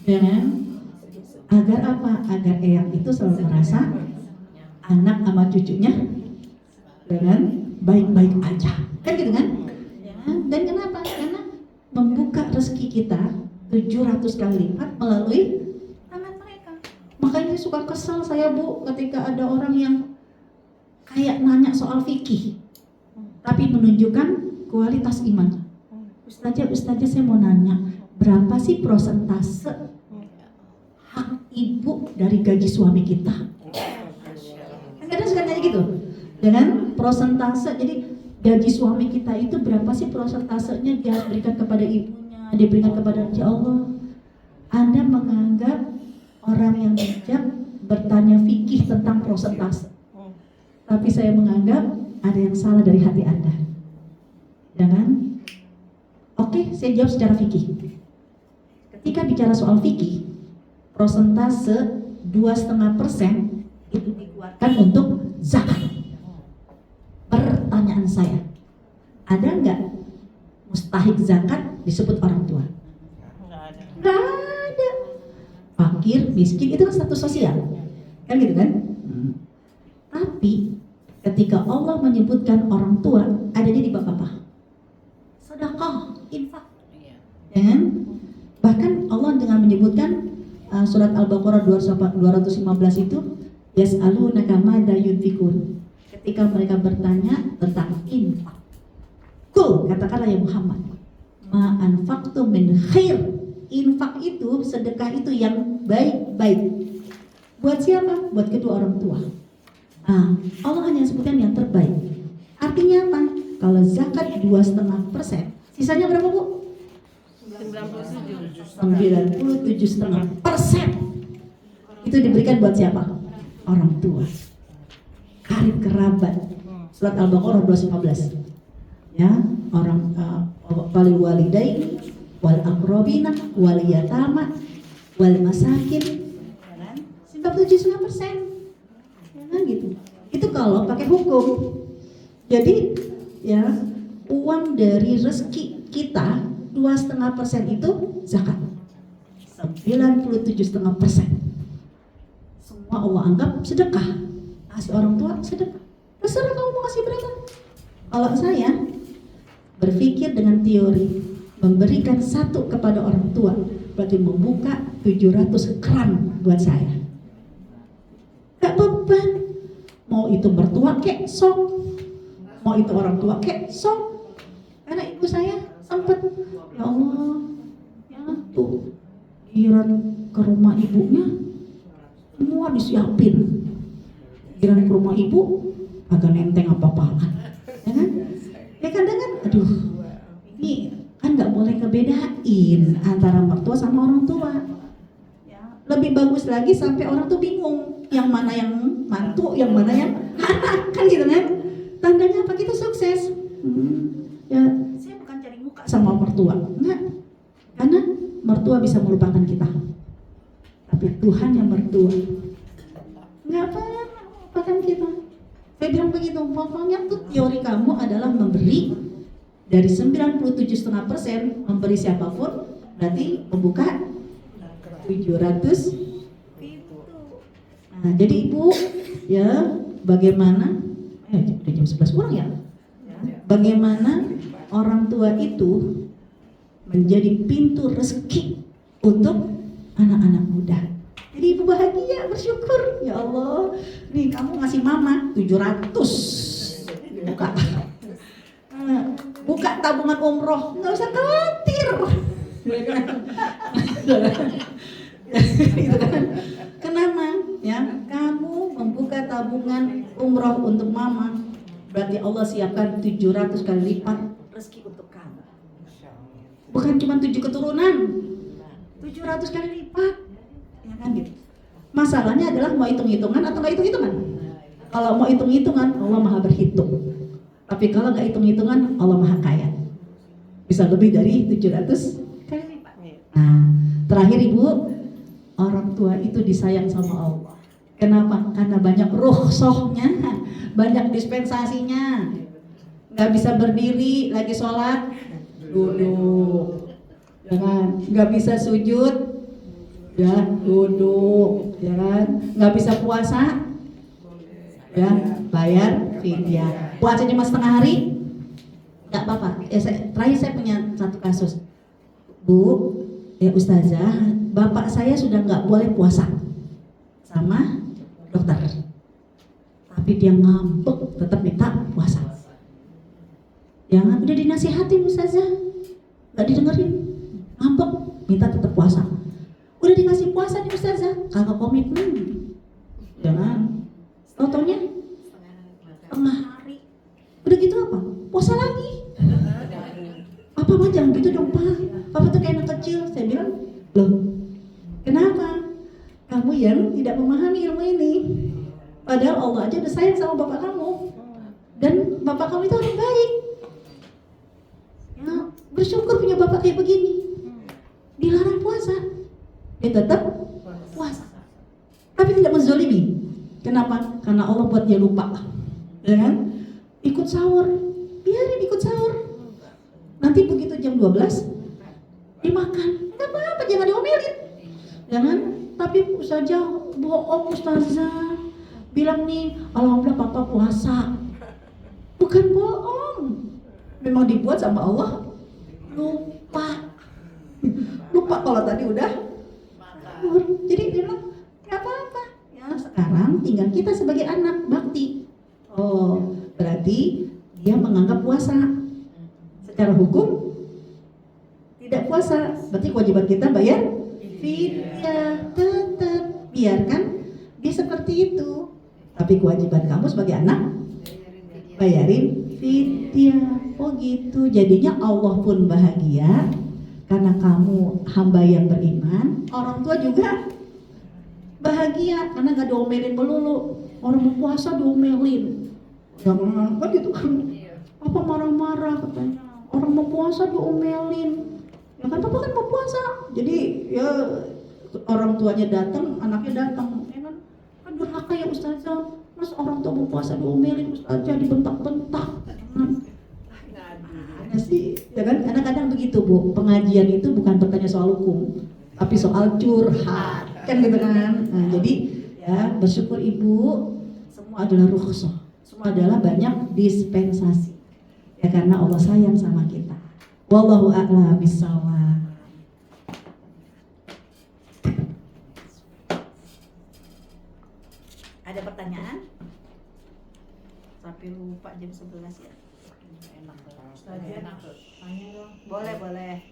Jangan. Agar apa? Agar Eyang itu selalu merasa anak sama cucunya dengan baik-baik aja, kan gitu kan? Ya. Dan kenapa? Karena membuka rezeki kita 700 kali lipat melalui tangan mereka. Makanya suka kesal saya, Bu, ketika ada orang yang kayak nanya soal fikih tapi menunjukkan kualitas iman. Ustazah saya mau nanya, berapa sih prosentase hak ibu dari gaji suami kita? Kadang suka nanya gitu, dengan prosentase. Jadi gaji suami kita itu berapa sih prosentasenya dia berikan kepada ibunya, diberikan kepada ya Allah. Anda menganggap orang yang bijak bertanya fikih tentang prosentase, tapi saya menganggap ada yang salah dari hati Anda. Jangan. Oke, saya jawab secara fikih. Ketika bicara soal fikih, prosentase 2,5% itu dikeluarkan untuk zakat. Pertanyaan saya, ada nggak mustahik zakat disebut orang tua? Nggak ada. Fakir, miskin itu kan status sosial, kan gitu kan? Tapi ketika Allah menyebutkan orang tua, adanya di bab apa? Sedekah, infak, ya kan? Bahkan Allah dengan menyebutkan surat Al-Baqarah 215 itu, yas'alunaka madza yunfikun. ketika mereka bertanya tentang infak. Kul, katakanlah ya Muhammad, ma anfaqtum min khair. Infak itu, sedekah itu yang baik-baik. Buat siapa? Buat kedua orang tua. Nah, Allah hanya sebutkan yang terbaik. Artinya apa? Kalau zakat 2,5%, sisanya berapa Bu? 97,5%. Itu diberikan buat siapa? Orang tua, karib kerabat. Surat Al-Baqarah 215. Ya, orang wali walidain, wal aqrabina, wal yatama, wal masakin. 97,5%. Ya kan gitu. Itu kalau pakai hukum. Jadi ya, uang dari rezeki kita 2,5% itu zakat. 97,5% semua Allah anggap sedekah. Kasih orang tua sedekah. Terserah kamu mau kasih berapa. Kalau saya berpikir dengan teori memberikan 1 kepada orang tua berarti membuka 700 keran buat saya. Gak beban. Mau itu mertua kek sok, mau itu orang tua kek sok. Karena ibu saya sempat, ya Allah, ya tuh giliran ke rumah ibunya semua disiapin. Giliran ke rumah ibu agak nenteng apa-apaan, ya kan? Ya kadang kan, aduh, ini kan nggak boleh kebedain antara mertua sama orang tua. Ya, lebih bagus lagi sampai orang tuh bingung yang mana yang mantu, yang mana yang anak, kan gitu kan? Tandanya apa? Kita sukses. Ya, saya bukan cari muka sama mertua, enggak, karena mertua bisa melupakan kita, tapi Tuhan yang mertua nggak pernah melupakan kita. Saya bilang begitu, pokoknya tuh teori kamu adalah memberi dari 97,5%, memberi siapapun berarti membuka 700. Nah, jadi ibu ya bagaimana? Udah jam 11 kurang ya. Bagaimana orang tua itu menjadi pintu rezeki untuk anak-anak muda. Jadi ibu bahagia, bersyukur. Ya Allah, nih kamu ngasih mama 700. Buka. Buka tabungan umroh, nggak usah khawatir. Gitu kan? Kenapa? Ya, kamu membuka tabungan umroh untuk mama, berarti Allah siapkan 700 kali lipat rezeki untuk kamu. Bukan cuma 7 keturunan, 700 kali lipat. Ya kan gitu. Masalahnya adalah mau hitung-hitungan atau nggak hitung-hitungan. Kalau mau hitung-hitungan, Allah maha berhitung. Tapi kalau nggak hitung-hitungan, Allah maha kaya. Bisa lebih dari 700 kali lipat. Nah, terakhir ibu, orang tua itu disayang sama Allah. Kenapa? Karena banyak rukhsahnya, banyak dispensasinya. Nggak bisa berdiri lagi sholat, duduk. Jangan, nggak bisa sujud, ya duduk, ya kan? Nggak bisa puasa, ya bayar fidyah. Puasa cuma setengah hari, nggak apa-apa. Terakhir saya punya satu kasus, Bu, ya Ustazah, bapak saya sudah nggak boleh puasa sama dokter, tapi dia ngambek tetap minta puasa. Jangan, udah dinasihatin Ustazah, nggak didengerin, ngambek minta tetap puasa. Udah dikasih puasa nih Ustazah, kagak komitmen. Jangan, tau-taunya setengah hari. Udah gitu apa? Puasa lagi. Apa mah jangan gitu dong Pak, Papa tuh kayak anak kecil. Saya bilang, loh kenapa? Kamu yang tidak memahami ilmu ini. Padahal Allah aja udah sayang sama bapak kamu. Dan bapak kamu itu orang baik. Ya, bersyukur punya bapak kayak begini. Dilarang puasa, dia tetap puasa. Tapi tidak menzolimi. Kenapa? Karena Allah buat dia lupa. Ya kan? Ikut sahur, biarin ikut sahur. Nanti begitu jam 12 dimakan, nggak apa-apa, jangan diomelin. Jangan, tapi Ustazah bohong Ustazah. Bilang nih, alhamdulillah papa puasa. Bukan bohong. Memang dibuat sama Allah. Lupa. Lupa kalau tadi udah. Jadi dia bilang, nggak apa-apa. Ya sekarang tinggal kita sebagai anak bakti. Oh, berarti dia menganggap puasa. Secara hukum tidak puasa. Berarti kewajiban kita bayar fidyah. Tetap biarkan dia seperti itu. Tapi kewajiban kamu sebagai anak bayarin fidyah. Oh gitu. Jadinya Allah pun bahagia karena kamu hamba yang beriman. Orang tua juga bahagia karena gak diomelin melulu. Orang mau puasa diomelin. Jangan kan gitu kan. Apa marah-marah katanya. Orang mau puasa diomelin. Ya kan papa kan mau puasa. Jadi ya orang tuanya datang, anaknya datang. Ya kan durhaka ya ustazah. Mas orang tua mau puasa diomelin ustazah, dibentak-bentak. Ada sih, ya kan kadang-kadang begitu Bu. Pengajian itu bukan bertanya soal hukum, tapi soal curhat, kan gitu kan. Nah, jadi ya bersyukur Ibu, semua adalah rukhsah, semua adalah banyak dispensasi. Ya karena Allah sayang sama kita. Wallahu a'lam bishawab. Ada pertanyaan? Tapi lupa jam 11 ya. Enak banget. Tanya dong. Boleh.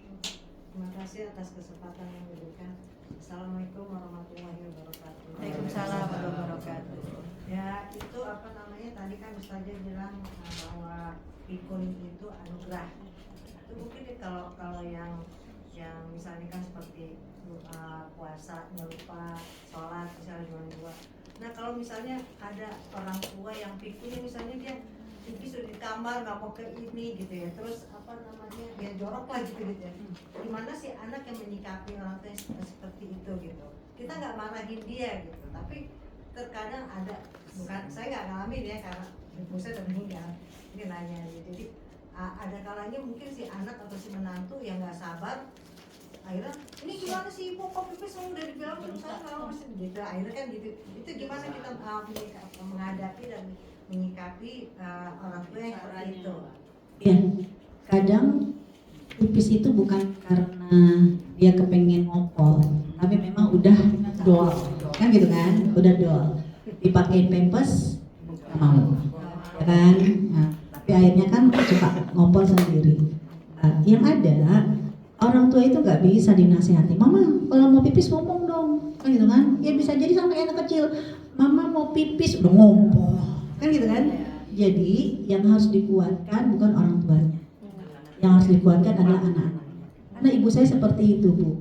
Terima kasih atas kesempatan yang diberikan. Assalamualaikum warahmatullahi wabarakatuh. Waalaikumsalam warahmatullahi wabarakatuh. Ya itu apa namanya tadi kan Ustazah bilang bahwa pikun itu anugerah. Itu mungkin kalau yang misalnya kan seperti puasa lupa, sholat misalnya cuma dua. Nah kalau misalnya ada orang tua yang pikun misalnya dia sudah di kamar nggak mau ke ini gitu ya, terus apa namanya dia jorok lah gitu ya. Gimana sih anak yang menyikapi orang tua yang seperti itu gitu? Kita nggak marahin dia gitu, tapi terkadang ada, bukan saya nggak ngalamin ya karena ibu saya udah meninggal, ini nanya aja. Jadi ada kalanya mungkin si anak atau si menantu yang nggak sabar, akhirnya ini gimana sih ibu kok pipis saya udah dibilang terus saya nggak mau gitu, akhirnya kan gitu. Itu gimana kita menghadapi dan menyikapi orang tua yang seperti itu? Ya, kadang pipis itu bukan karena dia kepengen ngopol, tapi memang udah dol, kan gitu kan, udah dol. Dipakein pampers, mau, ya kan? Nah, tapi akhirnya kan suka ngopol sendiri. Yang ada orang tua itu nggak bisa dinasihati. Mama, kalau mau pipis ngomong dong, kan gitu kan? Ya bisa jadi sampai anak kecil, Mama mau pipis udah ngomong. Kan gitu kan? Jadi yang harus dikuatkan bukan orang tuanya, yang harus dikuatkan adalah anak-anaknya. Karena ibu saya seperti itu Bu.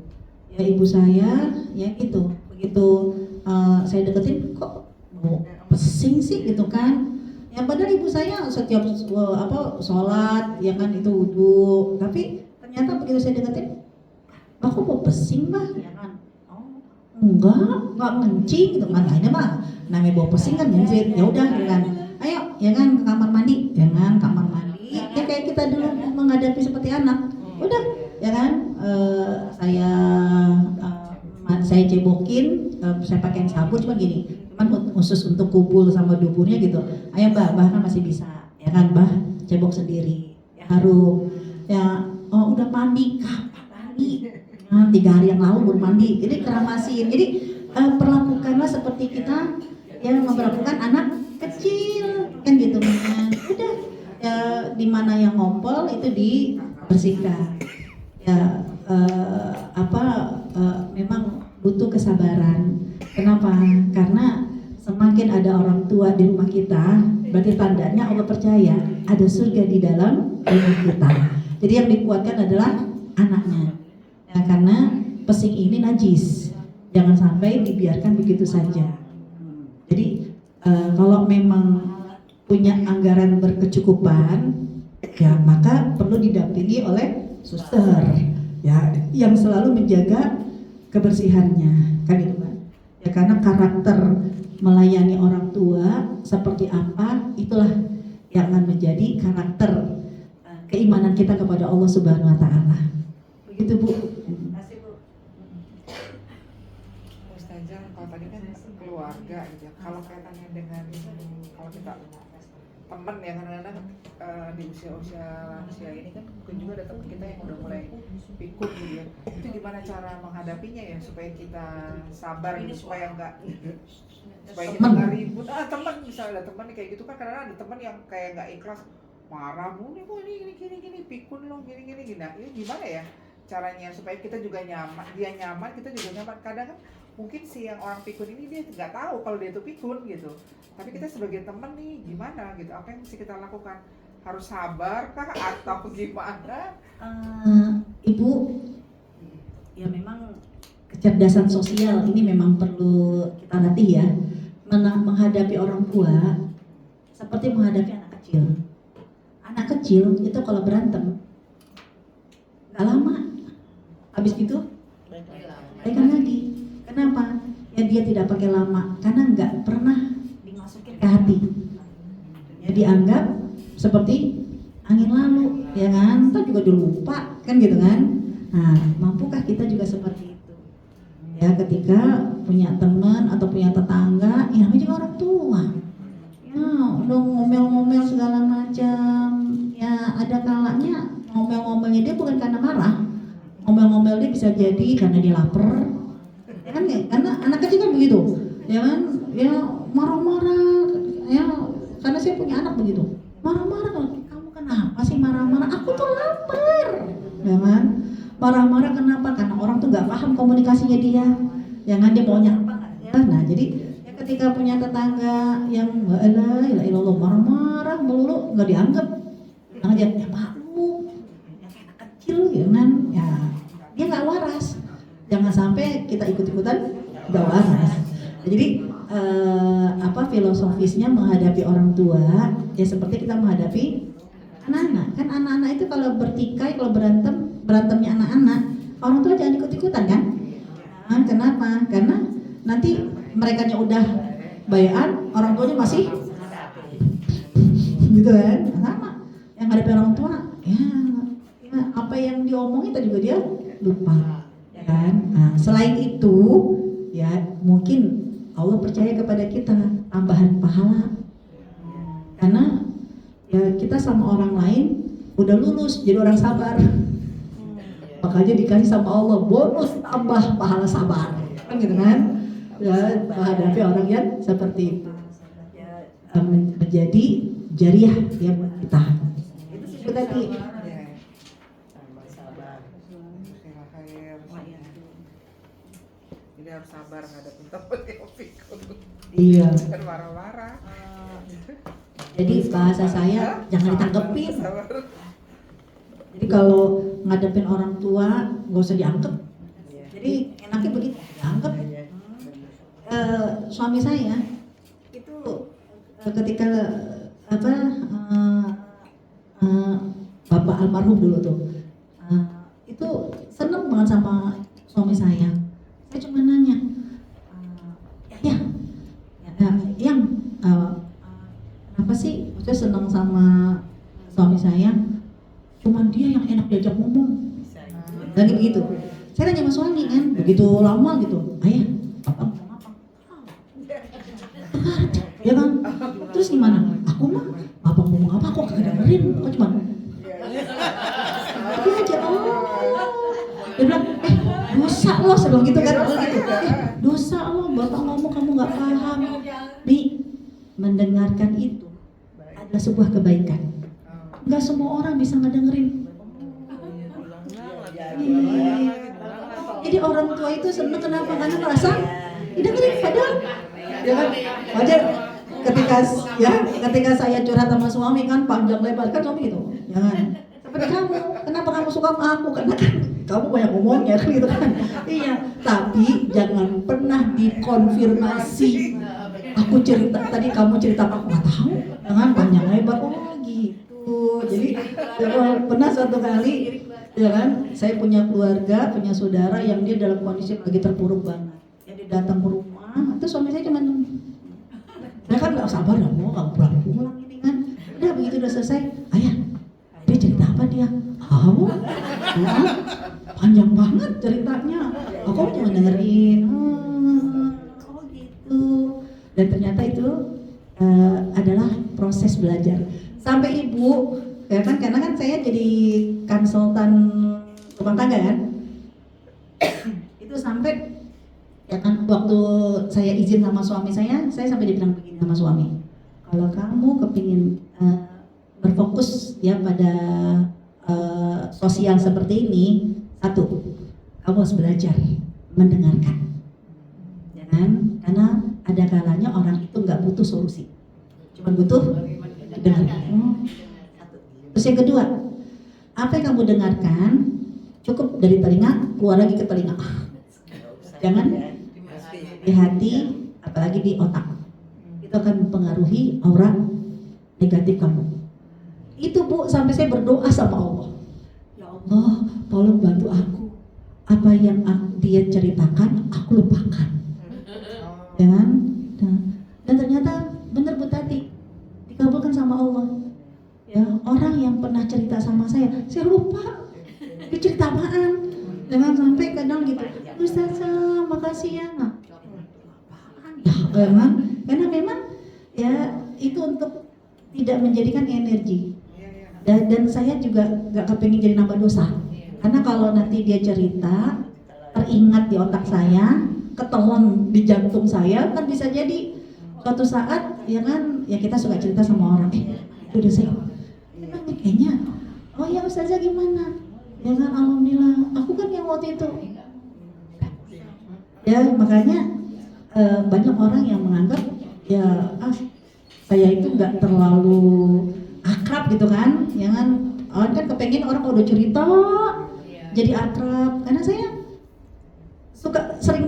Ya ibu saya ya gitu. Begitu saya deketin kok mau pesing sih gitu kan. Ya padahal ibu saya setiap sholat ya kan itu wudu. Tapi ternyata begitu saya deketin, aku mau pesing Mbak ya kan. Oh enggak ngencing gitu kan. Akhirnya mah namanya bawa pesing kan ngencing. Ya udah ya kan. Ayo, ya kan ke kamar mandi, ya kan kamar mandi. Ya kayak kita dulu menghadapi seperti anak. Udah, ya kan. Saya cebokin, saya pakai sabun cuma gini. Cuman khusus untuk kubul sama duburnya gitu. Ayo Mbak kan masih bisa, ya kan Mbak cebok sendiri. Ya harum. Ya, oh udah mandi, kapan mandi? Nah, 3 hari yang lalu baru mandi. Jadi keramasin. Jadi perlakukanlah seperti kita yang memperlakukan anak kecil kan gitu kan. Udah ya di mana yang ngompol itu dibersihkan ya. Memang butuh kesabaran. Kenapa? Karena semakin ada orang tua di rumah kita berarti tandanya Allah percaya ada surga di dalam rumah kita. Jadi yang dikuatkan adalah anaknya ya, karena pesing ini najis, jangan sampai dibiarkan begitu saja. Jadi kalau memang punya anggaran berkecukupan, ya maka perlu didampingi oleh suster, ya yang selalu menjaga kebersihannya, kan itu kan? Ya karena karakter melayani orang tua seperti apa, itulah yang akan menjadi karakter keimanan kita kepada Allah Subhanahu Wa Taala. Begitu Bu. Ustazah, kalau tadi kan keluarga gitu. Kalau kaitannya dengan kalau kita temen ya kadang-kadang di usia-usia lansia ini kan mungkin juga ada teman kita yang udah mulai pikun gitu ya. Itu gimana cara menghadapinya ya supaya kita sabar gitu, supaya kita nggak ribut. Teman misalnya ada teman kayak gitu kan, kadang-kadang ada teman yang kayak nggak ikhlas, marah mulu nih, gini pikun lo gini. Nah ini gimana ya caranya supaya kita juga nyaman, dia nyaman, kita juga nyaman. Kadang kan mungkin si yang orang pikun ini dia nggak tahu kalau dia itu pikun gitu, tapi kita sebagai teman nih gimana gitu, apa yang mesti kita lakukan? Harus sabar kah atau gimana? Ibu, ya memang kecerdasan sosial ini memang perlu kita latih ya. Menghadapi orang tua seperti menghadapi anak kecil. Anak kecil itu kalau berantem nggak lama, habis gitu baikan lagi. Kenapa? Ya dia tidak pakai lama karena nggak pernah dimasukin ke hati. Ya dianggap seperti angin lalu, ya kan? Kita juga lupa kan gitu kan? Nah, mampukah kita juga seperti itu? Ya ketika punya teman atau punya tetangga, ya namanya juga orang tua. Ya udah ngomel-ngomel segala macam. Ya ada kalanya ngomel-ngomelnya dia bukan karena marah. Ngomel-ngomel dia bisa jadi karena dia lapar. Ya kan? Karena anak kecil kan begitu. Ya kan? Ya marah-marah. Ya karena saya punya anak begitu. Marah-marah, kamu kenapa sih marah-marah? Aku tuh lapar, ya kan? Marah-marah kenapa? Karena orang tuh nggak paham komunikasinya dia, ya kan? Dia maunya apa? Ya, nah jadi ya ketika punya tetangga yang la ilaha illallah marah-marah melulu nggak dianggap, aja ya malu, ya kayak anak kecil, ya kan? Ya dia nggak waras. Jangan sampai kita ikut-ikutan nggak waras. Jadi filosofisnya menghadapi orang tua ya seperti kita menghadapi anak-anak. Kan anak-anak itu kalau bertikai, kalau berantemnya anak-anak, orang tua jangan ikut-ikutan kan? Nah, kenapa? Karena nanti merekanya udah bayaan, orang tuanya masih gitu kan? Sama. Yang hadapi orang tua, ya apa yang diomongin tadi juga dia lupa, ya kan? Nah, selain itu, ya mungkin Allah percaya kepada kita tambahan pahala karena ya kita sama orang lain udah lulus jadi orang sabar, makanya dikasih sama Allah bonus tambah pahala sabar kan gitu kan ya, menghadapi orang yang seperti itu menjadi jariah ya buat kita. Itu tadi harus sabar ngadepin temen yang pikun. Iya. Kan marah-marah. Jadi bahasa saya jangan ditanggepin. Jadi kalau ngadepin orang tua nggak usah dianggap. Jadi enaknya begitu dianggap. Suami saya itu ketika bapak almarhum dulu tuh itu seneng banget sama suami saya. Saya cuma nanya, yang kenapa sih saya senang sama suami saya? Cuman dia yang enak diajak ngomong, lagi begitu. Saya nanya sama suami kan, begitu lama gitu, ayah, papa ngomong apa? Ya kan? Terus gimana? Aku mah, papa ngomong apa? Aku kagak dengerin, aku cuma dia aja dia bilang, dosa lo sebelum gitu kan, dosa lo bapak ngomong kamu nggak paham. Bi, mendengarkan itu adalah sebuah kebaikan. Nggak semua orang bisa ngedengerin. Jadi orang tua itu seneng kenapa? Karena merasa didengerin padahal. Ya kan? Wajar ketika saya curhat sama suami kan panjang lebar kan suami gitu, jangan. Seperti kamu, kenapa kamu suka sama aku? Karena kan kamu banyak ngomongnya kan gitu kan. Iya, tapi jangan pernah dikonfirmasi. Aku cerita tadi, kamu cerita apa? Aku nggak tahu. Jangan panjang lebar. Oh gitu. Jadi pernah suatu kali, ya kan? Saya punya keluarga, punya saudara yang dia dalam kondisi lagi terpuruk banget. Jadi datang ke rumah, terus suami saya cuma saya kan nggak sabar, nggak mau kamu pulang ini kan. Udah begitu udah selesai, ayah. Dia cerita apa dia? Panjang banget ceritanya. Aku cuma dengerin. Oh gitu. Dan ternyata itu adalah proses belajar. Sampai ibu, ya kan, karena kan saya jadi konsultan rumah tangga kan, itu sampai ya kan waktu saya izin sama suami saya sampai dibilang begini sama suami, kalau kamu kepingin berfokus ya pada sosial seperti ini, satu, kamu harus belajar mendengarkan, ya kan? Karena ada kalanya orang itu nggak butuh solusi, cuma butuh didengarkan. Terus yang kedua, apa yang kamu dengarkan cukup dari telinga keluar lagi ke telinga, jangan di hati, apalagi di otak. Itu akan mempengaruhi aura negatif kamu. Itu Bu, sampai saya berdoa sama Allah, ya Allah tolong bantu aku, apa yang dia ceritakan aku lupakan, ya kan? Dan ternyata benar Bu Tati, dikabulkan sama Allah. Ya, orang yang pernah cerita sama saya lupa dia cerita apaan. Jangan sampai kadang gitu, Ustazah makasih ya, nah ya memang, karena memang ya itu untuk tidak menjadikan energi. Dan saya juga gak kepengen jadi nambah dosa, karena kalau nanti dia cerita teringat di otak saya, ketelan di jantung saya, kan bisa jadi suatu saat ya kan, ya kita suka cerita sama orang, udah saya emang kayaknya, oh ya Ustazah gimana, ya kan, alhamdulillah aku kan yang waktu itu ya. Makanya banyak orang yang menganggap ya saya itu nggak terlalu akrab gitu kan, ya kan, orang kan kepengen orang udah cerita jadi akrab, karena saya suka sering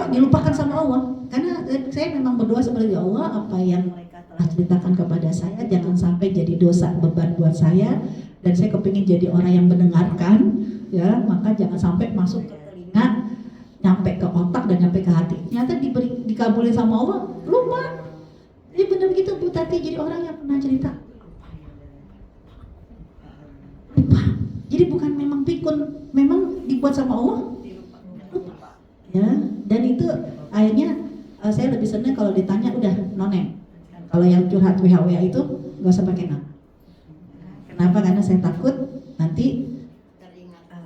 dilupakan sama Allah, karena saya memang berdoa seperti, ya Allah apa yang mereka telah ceritakan kepada saya jangan sampai jadi dosa beban buat saya, dan saya kepingin jadi orang yang mendengarkan, ya, maka jangan sampai masuk ke telinga, nyampe ke otak dan nyampe ke hati. Ternyata dikabulin sama Allah, lupa. Jadi benar begitu Bu Tati, jadi orang yang pernah cerita lupa. Jadi bukan memang pikun, memang dibuat sama Allah lupa. Ya, dan itu akhirnya saya lebih senang kalau ditanya udah nonem. Kalau yang curhat WHWA itu nggak usah pakai nama. Kenapa? Karena saya takut nanti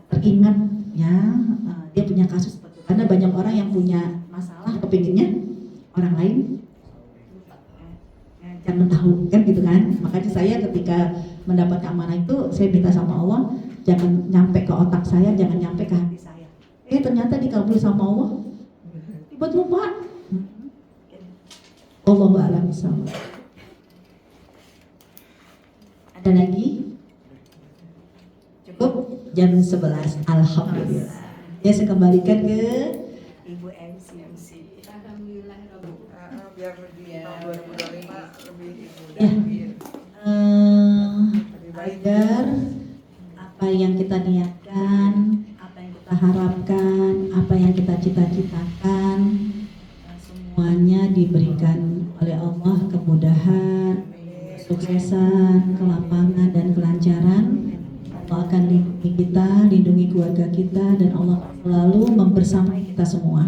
teringat ya dia punya kasus seperti itu. Karena banyak orang yang punya masalah kepinginnya orang lain jangan tahu kan gitu kan. Makanya saya ketika mendapat amanah itu saya minta sama Allah jangan nyampe ke otak saya, jangan nyampe ke hati saya. Ternyata dikabul sama Allah, dibuat lupa. Allahu a'lam bishawab. Ada lagi? Cukup jam 11. Alhamdulillah. Ya, saya kembalikan ke Ibu MC. Alhamdulillah Rabbu. Biar di tahun 2025 lebih Ya. lebih baik. Agar apa yang kita niatkan, apa yang kita harapkan, apa yang kita cita-citakan, semuanya diberikan oleh Allah kemudahan, kesuksesan, kelapangan dan kelancaran. Allah akan lindungi kita, lindungi keluarga kita, dan Allah selalu membersamai kita semua.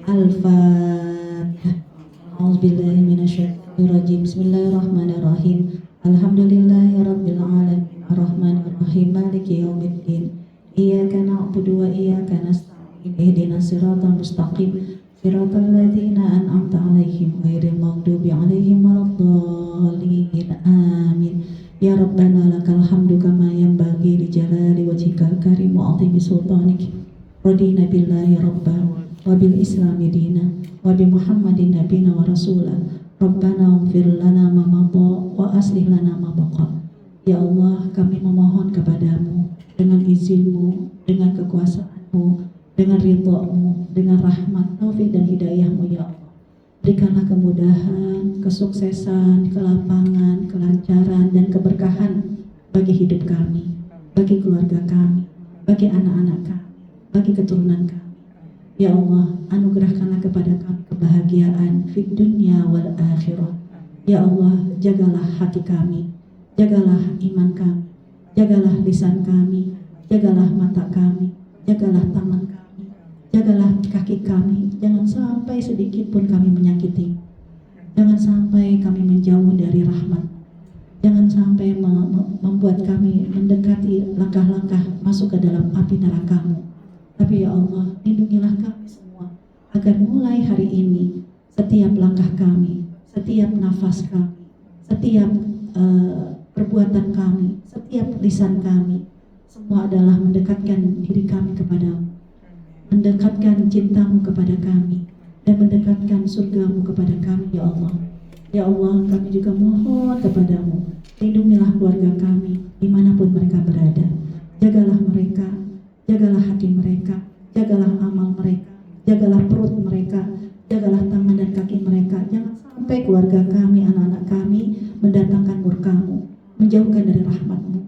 Al-Fatihah. A'udzubillahi minasyaitonirrajim. Bismillahirrahmanirrahim. Alhamdulillahirabbil alamin. Arrahmanirrahim. Maliki yaumiddin. Iyyaka na'budu wa iyyaka nasta'in. Ihdinas siratal mustaqim. Siratal ladzina an'amta 'alaihim ghairil maghdubi 'alaihim waladdallin. Amin. Ya Rabbana lakal hamdu kama yanbaghi li jalali wajhikal karim wa 'azimi sultanik. Radina billahi rabba wa bil islami dina wa bi Muhammadin nabiyina wa rasula. Rabbana ighfir lana ma madha wa aslih lana ma baqa. Ya Allah, kami memohon kepadamu dengan izin-Mu, dengan kekuasaan-Mu, dengan ridha-Mu, dengan rahmat, taufik dan hidayah-Mu ya Allah. Berikanlah kemudahan, kesuksesan, kelapangan, kelancaran dan keberkahan bagi hidup kami, bagi keluarga kami, bagi anak-anak kami, bagi keturunan kami. Ya Allah, anugerahkanlah kepada kami kebahagiaan fid dunya wal akhirah. Ya Allah, jagalah hati kami, jagalah iman kami, jagalah lisan kami, jagalah mata kami, jagalah tangan kami, jagalah kaki kami, jangan sampai sedikit pun kami menyakiti. Jangan sampai kami menjauh dari rahmat. Jangan sampai membuat kami mendekati langkah-langkah masuk ke dalam api neraka-Mu. Tapi ya Allah, lindungilah kami semua agar mulai hari ini setiap langkah kami, setiap nafas kami, setiap perbuatan kami, setiap lisan kami, semua adalah mendekatkan diri kami kepadamu, mendekatkan cintamu kepada kami, dan mendekatkan surgamu kepada kami, ya Allah. Ya Allah, kami juga mohon kepadamu, lindungilah keluarga kami dimanapun mereka berada. Jagalah mereka, jagalah hati mereka, jagalah amal mereka, jagalah perut mereka, jagalah tangan dan kaki mereka. Jangan sampai keluarga kami, anak-anak kami mendatangkan murka-Mu, menjauhkan dari rahmat-Mu.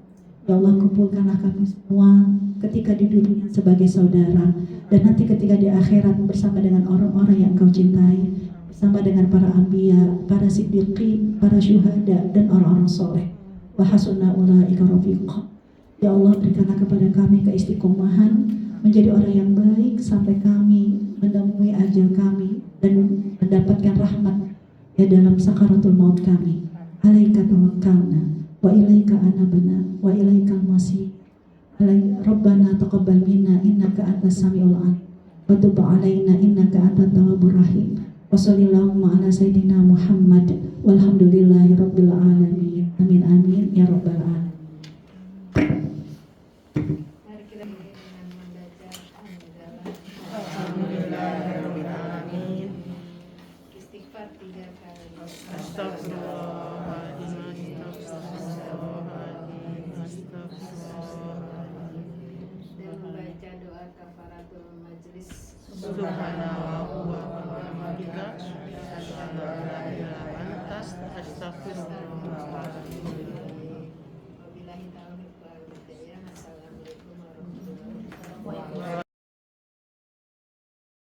Ya Allah, kumpulkanlah kami semua ketika di dunia sebagai saudara, dan nanti ketika di akhirat bersama dengan orang-orang yang Engkau cintai, bersama dengan para anbiya, para siddiqin, para syuhada, dan orang-orang soleh. Wa hasuna ulaika rafiqa. Ya Allah, berikanlah kepada kami keistiqomahan menjadi orang yang baik sampai kami menemui ajal kami dan mendapatkan rahmat ya dalam sakaratul maut kami. Alaika tawakkalna wa ilaika anabna wa ilaikal masih. Rabbana taqabbal minna innaka antas samiul alim wa tub alaina innaka antat tawwabur rahim. Wa sallallahu ala sayyidina Muhammad walhamdulillahi rabbil alamin. Amin amin ya rabbal alamin. Mari kita dengan membaca Alhamdulillahirrahmanirrahim. istighfar 3 kali. Astagfirullahaladzim, astagfirullahaladzim, astagfirullahaladzim. Dan membaca doa kafaratul majlis. Subhanallah